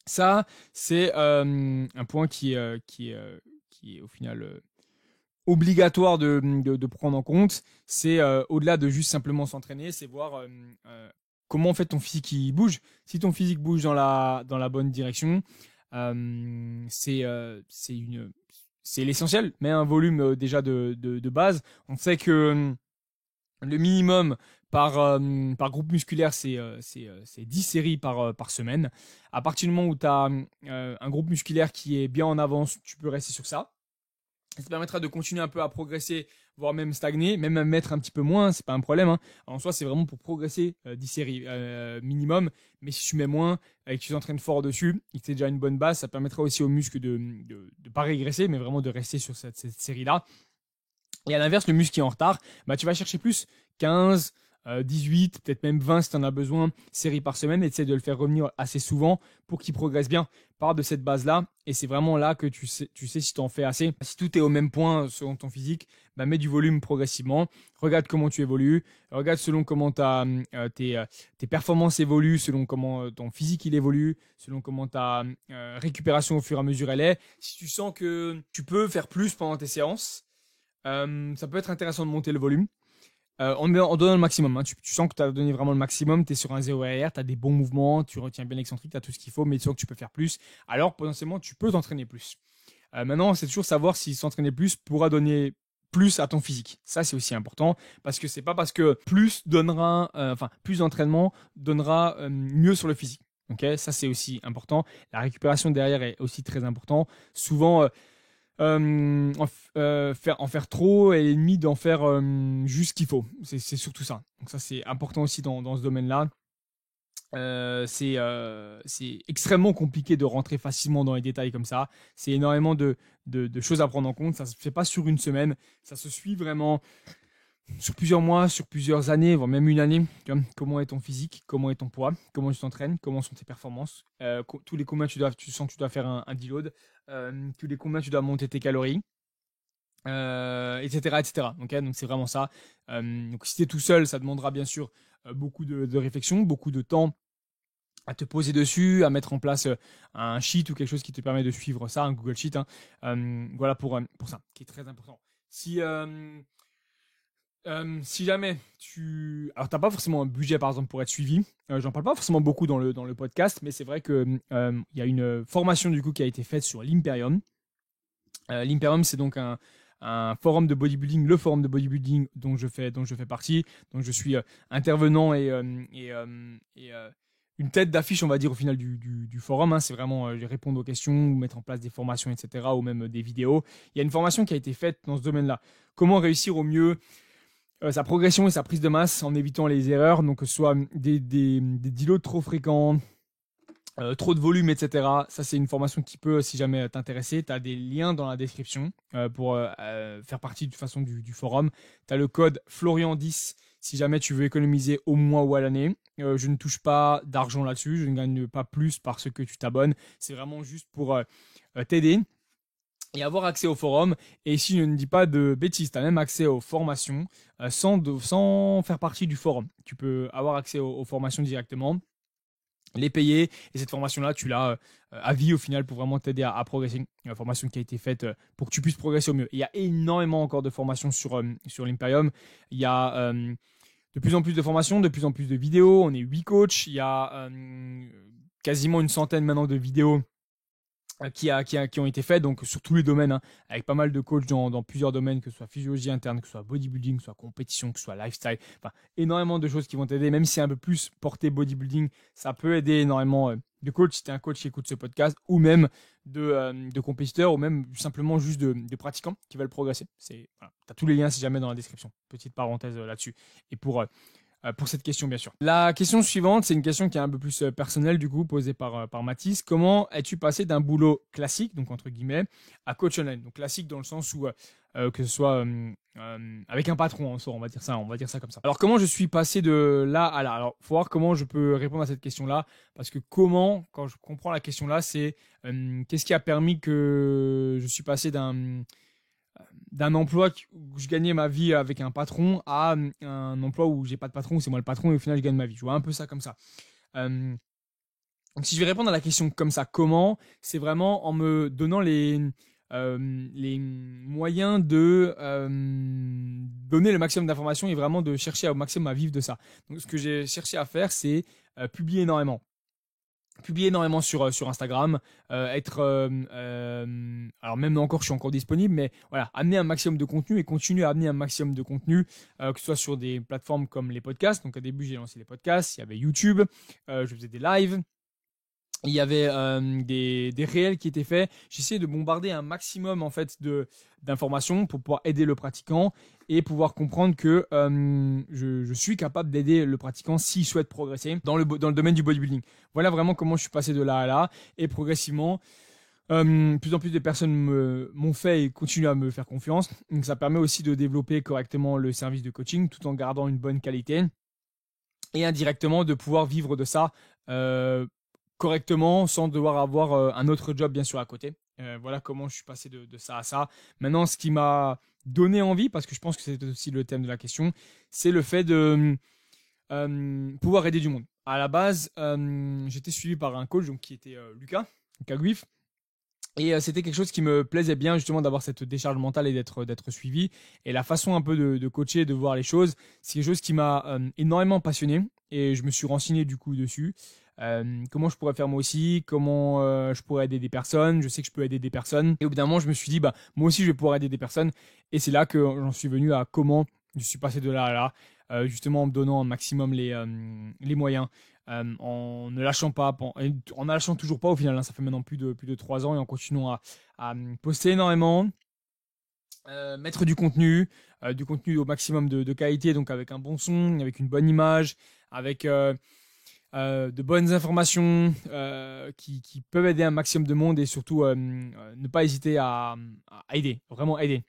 Ça, c'est un point qui est au final obligatoire de prendre en compte. C'est au-delà de juste simplement s'entraîner, c'est voir comment en fait ton physique il bouge. Si ton physique bouge dans la bonne direction, c'est l'essentiel, mais un volume déjà de base. On sait que le minimum par groupe musculaire, c'est 10 séries par semaine. À partir du moment où tu as un groupe musculaire qui est bien en avance, tu peux rester sur ça. Ça te permettra de continuer un peu à progresser, voire même stagner, même à mettre un petit peu moins, c'est pas un problème. Hein. En soi, c'est vraiment pour progresser 10 séries minimum. Mais si tu mets moins et que tu t'entraînes fort dessus et que tu as déjà une bonne base, ça permettra aussi aux muscles de pas régresser, mais vraiment de rester sur cette série-là. Et à l'inverse, le muscle qui est en retard, bah, tu vas chercher plus 15, 18, peut-être même 20 si tu en as besoin, séries par semaine, et essaie de le faire revenir assez souvent pour qu'il progresse bien. Pars de cette base-là, et c'est vraiment là que tu sais si tu en fais assez. Si tout est au même point selon ton physique, bah, mets du volume progressivement. Regarde comment tu évolues, regarde selon comment tes performances évoluent, selon comment ton physique il évolue, selon comment ta récupération au fur et à mesure elle est. Si tu sens que tu peux faire plus pendant tes séances, ça peut être intéressant de monter le volume. En donnant le maximum, hein. Tu sens que tu as donné vraiment le maximum, tu es sur un 0 AR, tu as des bons mouvements, tu retiens bien l'excentrique, tu as tout ce qu'il faut, mais tu sens que tu peux faire plus. Alors potentiellement, tu peux t'entraîner plus. Maintenant, c'est toujours savoir si s'entraîner plus pourra donner plus à ton physique. Ça, c'est aussi important parce que c'est pas parce que plus donnera, plus d'entraînement donnera mieux sur le physique. Ok, ça c'est aussi important. La récupération derrière est aussi très important. Souvent, en faire trop est l'ennemi d'en faire juste ce qu'il faut. C'est surtout ça. Donc ça c'est important aussi dans ce domaine-là. C'est extrêmement compliqué de rentrer facilement dans les détails comme ça. C'est énormément de choses à prendre en compte. Ça ne se fait pas sur une semaine. Ça se suit vraiment sur plusieurs mois, sur plusieurs années, voire même une année. Comment est ton physique, comment est ton poids, comment tu t'entraînes, comment sont tes performances, tous les combien tu sens que tu dois faire un deload, tous les combien tu dois monter tes calories, etc., etc. Okay, donc c'est vraiment ça. Donc si tu es tout seul, ça demandera bien sûr beaucoup de réflexion, beaucoup de temps à te poser dessus, à mettre en place un sheet ou quelque chose qui te permet de suivre ça, un Google Sheet. Voilà pour ça, qui est très important. Si jamais alors t'as pas forcément un budget par exemple pour être suivi, j'en parle pas forcément beaucoup dans le podcast, mais c'est vrai que il y a une formation du coup qui a été faite sur l'Imperium. L'Imperium, c'est donc un forum de bodybuilding, le forum de bodybuilding dont je fais partie, dont je suis intervenant et une tête d'affiche, on va dire, au final du forum. Hein. C'est vraiment répondre aux questions, ou mettre en place des formations, etc., ou même des vidéos. Il y a une formation qui a été faite dans ce domaine-là. Comment réussir au mieux sa progression et sa prise de masse en évitant les erreurs, donc que ce soit des deloads trop fréquents, trop de volume, etc. Ça, c'est une formation qui peut, si jamais t'intéresser. Tu as des liens dans la description pour faire partie de toute façon du forum. Tu as le code Florian10 si jamais tu veux économiser au mois ou à l'année. Je ne touche pas d'argent là-dessus. Je ne gagne pas plus parce que tu t'abonnes. C'est vraiment juste pour t'aider et avoir accès au forum. Et ici, je ne dis pas de bêtises, tu as même accès aux formations sans faire partie du forum. Tu peux avoir accès aux formations directement, les payer, et cette formation-là, tu l'as à vie au final pour vraiment t'aider à progresser. Une formation qui a été faite pour que tu puisses progresser au mieux. Et il y a énormément encore de formations sur l'Imperium. Il y a de plus en plus de formations, de plus en plus de vidéos. On est 8 coachs. Il y a quasiment une centaine maintenant de vidéos qui ont été faites, donc sur tous les domaines, hein, avec pas mal de coachs dans plusieurs domaines, que ce soit physiologie interne, que ce soit bodybuilding, que ce soit compétition, que ce soit lifestyle, enfin énormément de choses qui vont t'aider, même si c'est un peu plus porté bodybuilding, ça peut aider énormément de coachs, si tu es un coach qui écoute ce podcast, ou même de compétiteurs, ou même simplement juste de pratiquants qui veulent progresser. Voilà. Tu as tous les liens si jamais dans la description, petite parenthèse là-dessus. Et pour cette question, bien sûr. La question suivante, c'est une question qui est un peu plus personnelle, du coup, posée par Mathis. Comment es-tu passé d'un boulot classique, donc entre guillemets, à coach online? Donc classique dans le sens où, que ce soit avec un patron en soi, on va dire ça comme ça. Alors, comment je suis passé de là à là? Alors, il faut voir comment je peux répondre à cette question-là, parce que quand je comprends la question-là, c'est qu'est-ce qui a permis que je suis passé d'un emploi où je gagnais ma vie avec un patron à un emploi où j'ai pas de patron, où c'est moi le patron et au final je gagne ma vie. Je vois un peu ça comme ça. Donc si je vais répondre à la question comme ça, comment? C'est vraiment en me donnant les moyens de donner le maximum d'informations et vraiment de chercher au maximum à vivre de ça. Donc ce que j'ai cherché à faire, c'est publier énormément sur Instagram, alors même encore je suis encore disponible, mais voilà, amener un maximum de contenu et continuer à amener un maximum de contenu, que ce soit sur des plateformes comme les podcasts. Donc au début j'ai lancé les podcasts, il y avait YouTube, je faisais des lives, il y avait des réels qui étaient faits. J'essayais de bombarder un maximum en fait d'informations pour pouvoir aider le pratiquant et pouvoir comprendre que je suis capable d'aider le pratiquant s'il souhaite progresser dans le domaine du bodybuilding. Voilà vraiment comment je suis passé de là à là, et progressivement plus en plus de personnes m'ont fait et continuent à me faire confiance. Donc ça permet aussi de développer correctement le service de coaching tout en gardant une bonne qualité. et indirectement de pouvoir vivre de ça correctement sans devoir avoir un autre job bien sûr à côté. Voilà comment je suis passé de ça à ça. Maintenant, ce qui m'a donné envie, parce que je pense que c'est aussi le thème de la question, c'est le fait de pouvoir aider du monde. À la base, j'étais suivi par un coach donc, qui était Lucas Guif. Et c'était quelque chose qui me plaisait bien justement d'avoir cette décharge mentale et d'être suivi. Et la façon un peu de coacher, de voir les choses, c'est quelque chose qui m'a énormément passionné. Et je me suis renseigné du coup dessus. Comment je pourrais faire moi aussi, comment je pourrais aider des personnes. Je sais que je peux aider des personnes. Et au bout d'un moment, je me suis dit, bah, moi aussi, je vais pouvoir aider des personnes. Et c'est là que j'en suis venu à comment je suis passé de là à là. Justement en me donnant un maximum les moyens. En ne lâchant pas, en ne lâchant toujours pas au final, hein, ça fait maintenant plus de 3 ans et en continuant à poster énormément, mettre du contenu au maximum de qualité, donc avec un bon son, avec une bonne image, avec de bonnes informations qui peuvent aider un maximum de monde et surtout ne pas hésiter à aider, vraiment aider.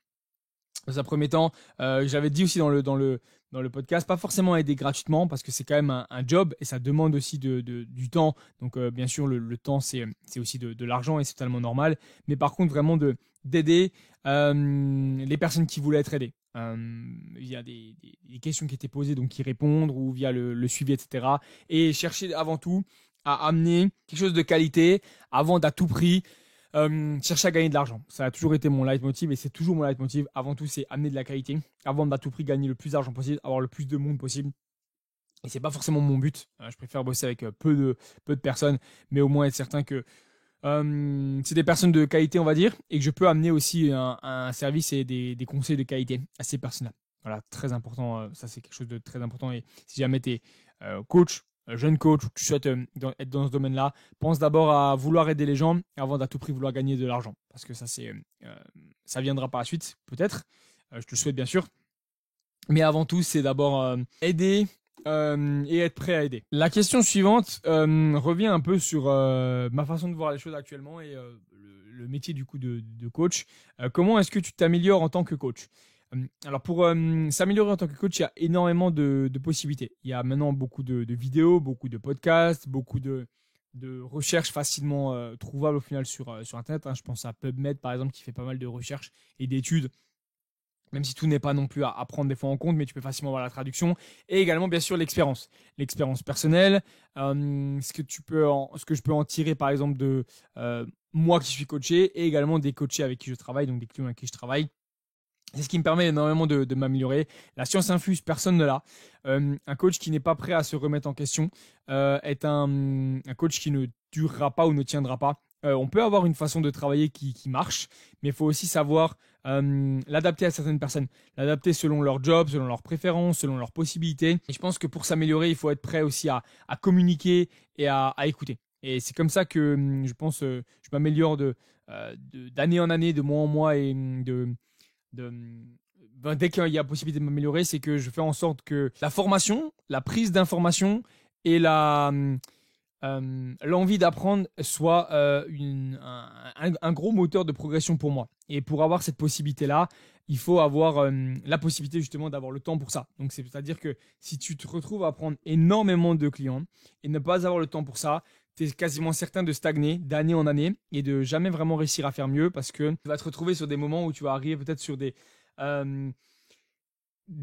Dans un premier temps, j'avais dit aussi dans le podcast, pas forcément aider gratuitement parce que c'est quand même un job et ça demande aussi du temps. Donc, bien sûr, le temps, c'est aussi de l'argent et c'est totalement normal. Mais par contre, vraiment d'aider les personnes qui voulaient être aidées. Via des questions qui étaient posées, donc y répondre ou via le suivi, etc. Et chercher avant tout à amener quelque chose de qualité avant d'à tout prix chercher à gagner de l'argent. Ça a toujours été mon leitmotiv et c'est toujours mon leitmotiv. Avant tout, c'est amener de la qualité. Avant d'à tout prix gagner le plus d'argent possible, avoir le plus de monde possible. Et c'est pas forcément mon but. Je préfère bosser avec peu de personnes, mais au moins être certain que c'est des personnes de qualité, on va dire, et que je peux amener aussi un service et des conseils de qualité à ces personnes-là. Voilà, très important. Ça, c'est quelque chose de très important. Et si jamais tu es coach, jeune coach, ou que tu souhaites être dans ce domaine-là, pense d'abord à vouloir aider les gens avant d'à tout prix vouloir gagner de l'argent. Parce que ça viendra par la suite, peut-être. Je te le souhaite bien sûr. Mais avant tout, c'est d'abord aider et être prêt à aider. La question suivante revient un peu sur ma façon de voir les choses actuellement et le métier du coup de coach. Comment est-ce que tu t'améliores en tant que coach? Alors pour s'améliorer en tant que coach, il y a énormément de possibilités. Il y a maintenant beaucoup de vidéos, beaucoup de podcasts, beaucoup de recherches facilement trouvables au final sur Internet. Hein. Je pense à PubMed par exemple qui fait pas mal de recherches et d'études, même si tout n'est pas non plus à prendre des fois en compte, mais tu peux facilement voir la traduction. Et également, bien sûr, l'expérience. L'expérience personnelle, ce que je peux en tirer, par exemple, de moi qui suis coaché, et également des coachés avec qui je travaille, donc des clients avec qui je travaille. C'est ce qui me permet énormément de m'améliorer. La science infuse, personne ne l'a. Un coach qui n'est pas prêt à se remettre en question est un coach qui ne durera pas ou ne tiendra pas. On peut avoir une façon de travailler qui marche, mais il faut aussi savoir l'adapter à certaines personnes. L'adapter selon leur job, selon leurs préférences, selon leurs possibilités. Et je pense que pour s'améliorer, il faut être prêt aussi à communiquer et à écouter. Et c'est comme ça que je pense je m'améliore d'année en année, de mois en mois et dès qu'il y a possibilité de m'améliorer, c'est que je fais en sorte que la formation, la prise d'information et l'envie d'apprendre soit un gros moteur de progression pour moi. Et pour avoir cette possibilité-là, il faut avoir la possibilité justement d'avoir le temps pour ça. Donc c'est-à-dire que si tu te retrouves à prendre énormément de clients et ne pas avoir le temps pour ça, tu es quasiment certain de stagner d'année en année et de jamais vraiment réussir à faire mieux parce que tu vas te retrouver sur des moments où tu vas arriver peut-être sur des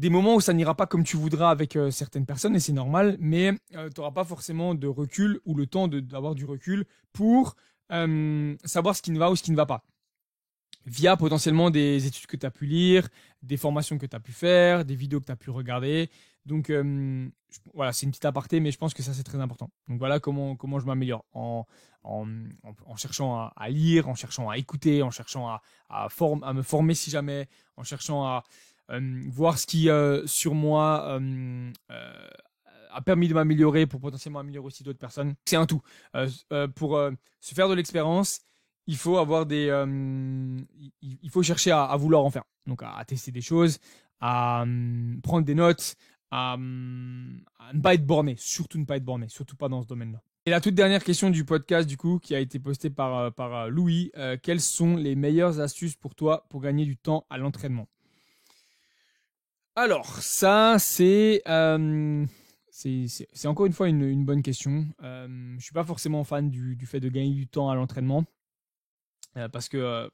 moments où ça n'ira pas comme tu voudras avec certaines personnes et c'est normal, mais tu n'auras pas forcément de recul ou le temps d'avoir du recul pour savoir ce qui ne va ou ce qui ne va pas. Via potentiellement des études que tu as pu lire, des formations que tu as pu faire, des vidéos que tu as pu regarder. Donc voilà, c'est une petite aparté, mais je pense que ça c'est très important. Donc voilà comment je m'améliore en cherchant à lire, en cherchant à écouter, en cherchant à me former si jamais, en cherchant à voir ce qui sur moi a permis de m'améliorer pour potentiellement améliorer aussi d'autres personnes. C'est un tout. Pour se faire de l'expérience, il faut avoir il faut chercher à vouloir en faire. Donc à tester des choses, à prendre des notes, à ne pas être borné, surtout ne pas être borné, surtout pas dans ce domaine-là. Et la toute dernière question du podcast du coup qui a été postée par Louis, quelles sont les meilleures astuces pour toi pour gagner du temps à l'entraînement? Alors ça C'est encore une fois une bonne question. Je ne suis pas forcément fan du fait de gagner du temps à l'entraînement parce que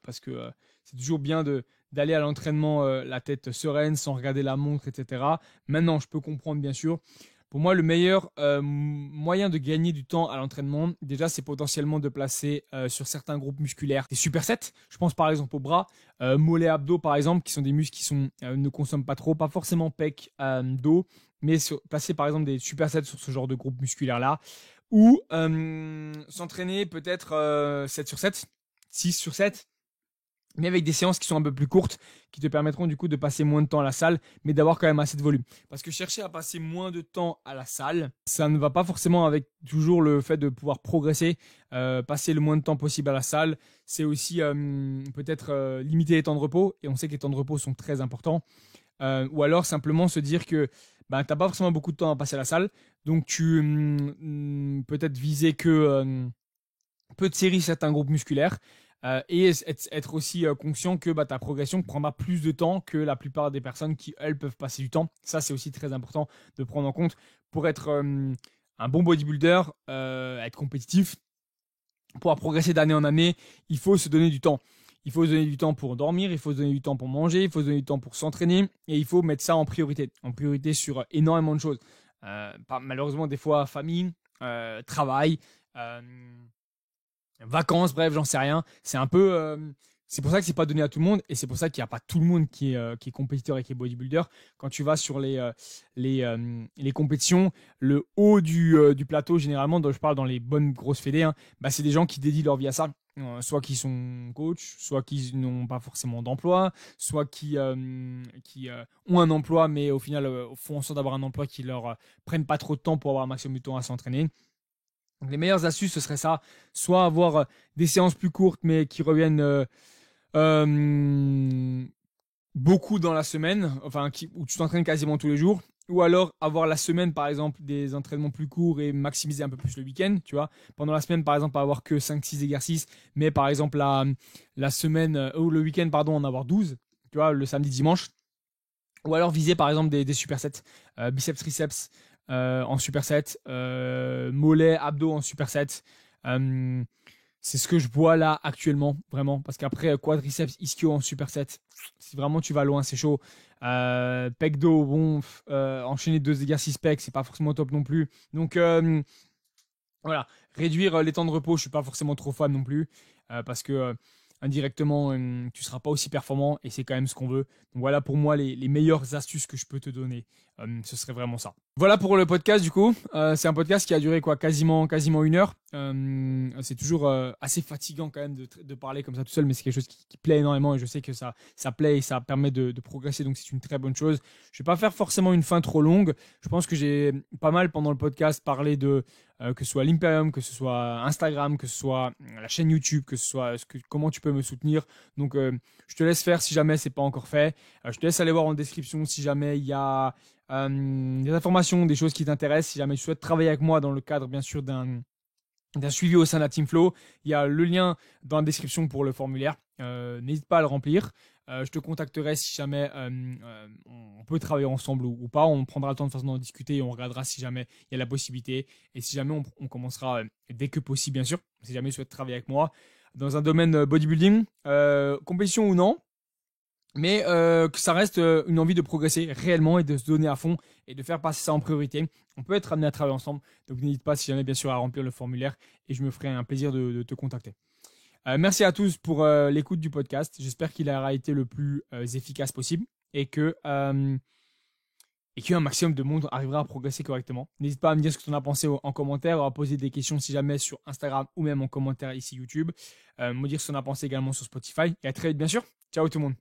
c'est toujours bien d'aller à l'entraînement la tête sereine sans regarder la montre, etc. Maintenant, je peux comprendre bien sûr. Pour moi, le meilleur moyen de gagner du temps à l'entraînement, déjà, c'est potentiellement de placer sur certains groupes musculaires des supersets. Je pense par exemple aux bras, mollets, abdos par exemple, qui sont des muscles qui ne consomment pas trop, pas forcément pec, dos, mais placer par exemple des supersets sur ce genre de groupe musculaire-là. Ou s'entraîner peut-être 7 sur 7, 6 sur 7, mais avec des séances qui sont un peu plus courtes, qui te permettront du coup de passer moins de temps à la salle, mais d'avoir quand même assez de volume. Parce que chercher à passer moins de temps à la salle, ça ne va pas forcément avec toujours le fait de pouvoir progresser, passer le moins de temps possible à la salle. C'est aussi peut-être limiter les temps de repos, et on sait que les temps de repos sont très importants. Ou alors simplement se dire que tu n'as pas forcément beaucoup de temps à passer à la salle, donc tu peut-être viser que peu de séries certains groupes musculaires. Et être aussi conscient que ta progression prendra plus de temps que la plupart des personnes qui, elles, peuvent passer du temps. Ça, c'est aussi très important de prendre en compte pour être un bon bodybuilder, être compétitif. Pour pouvoir progresser d'année en année, il faut se donner du temps. Il faut se donner du temps pour dormir, il faut se donner du temps pour manger, il faut se donner du temps pour s'entraîner et il faut mettre ça en priorité sur énormément de choses. Malheureusement, des fois, famille, travail, vacances, bref, j'en sais rien. C'est un peu, c'est pour ça que c'est pas donné à tout le monde et c'est pour ça qu'il n'y a pas tout le monde qui est compétiteur et qui est bodybuilder. Quand tu vas sur les compétitions, le haut du plateau généralement, dont je parle dans les bonnes grosses fédés, c'est des gens qui dédient leur vie à ça. Soit qui sont coachs, soit qui n'ont pas forcément d'emploi, soit qui ont un emploi mais au final font en sorte d'avoir un emploi qui leur prenne pas trop de temps pour avoir un maximum de temps à s'entraîner. Donc les meilleures astuces, ce serait ça, soit avoir des séances plus courtes mais qui reviennent beaucoup dans la semaine, où tu t'entraînes quasiment tous les jours, ou alors avoir la semaine par exemple des entraînements plus courts et maximiser un peu plus le week-end, tu vois. Pendant la semaine par exemple, pas avoir que 5-6 exercices, mais par exemple la semaine, ou le week-end pardon, en avoir 12, tu vois, le samedi, dimanche. Ou alors viser par exemple des supersets, biceps, triceps en superset, mollets, abdos en superset. C'est ce que je vois là actuellement, vraiment. Parce qu'après, quadriceps, ischio en superset, si vraiment tu vas loin, c'est chaud. Pec dos, bon, enchaîner 2 exercices pec, c'est pas forcément top non plus. Donc voilà, réduire les temps de repos, je suis pas forcément trop fan non plus. Parce que indirectement, tu seras pas aussi performant et c'est quand même ce qu'on veut. Donc voilà pour moi les meilleures astuces que je peux te donner. Ce serait vraiment ça. Voilà pour le podcast du coup. C'est un podcast qui a duré quasiment 1 heure. C'est toujours assez fatigant quand même de parler comme ça tout seul, mais c'est quelque chose qui plaît énormément et je sais que ça plaît et ça permet de progresser, donc c'est une très bonne chose. Je vais pas faire forcément une fin trop longue. Je pense que j'ai pas mal pendant le podcast parlé de que ce soit l'Imperium, que ce soit Instagram, que ce soit la chaîne YouTube, que ce soit comment tu peux me soutenir. Donc je te laisse faire si jamais c'est pas encore fait. Je te laisse aller voir en description si jamais il y a des informations, des choses qui t'intéressent. Si jamais tu souhaites travailler avec moi dans le cadre bien sûr d'un suivi au sein de la Team Flow, il y a le lien dans la description pour le formulaire. N'hésite pas à le remplir. Je te contacterai si jamais on peut travailler ensemble ou pas. On prendra le temps de façon d'en discuter et on regardera si jamais il y a la possibilité. Et si jamais on commencera dès que possible, bien sûr. Si jamais tu souhaites travailler avec moi dans un domaine bodybuilding, compétition ou non. Mais que ça reste une envie de progresser réellement et de se donner à fond et de faire passer ça en priorité. On peut être amené à travailler ensemble. Donc n'hésite pas si jamais bien sûr à remplir le formulaire et je me ferai un plaisir de te contacter. Merci à tous pour l'écoute du podcast. J'espère qu'il aura été le plus efficace possible et qu'un maximum de monde arrivera à progresser correctement. N'hésite pas à me dire ce que tu en as pensé en commentaire, à poser des questions si jamais sur Instagram ou même en commentaire ici YouTube. Me dire ce que tu en as pensé également sur Spotify. Et à très vite bien sûr. Ciao tout le monde.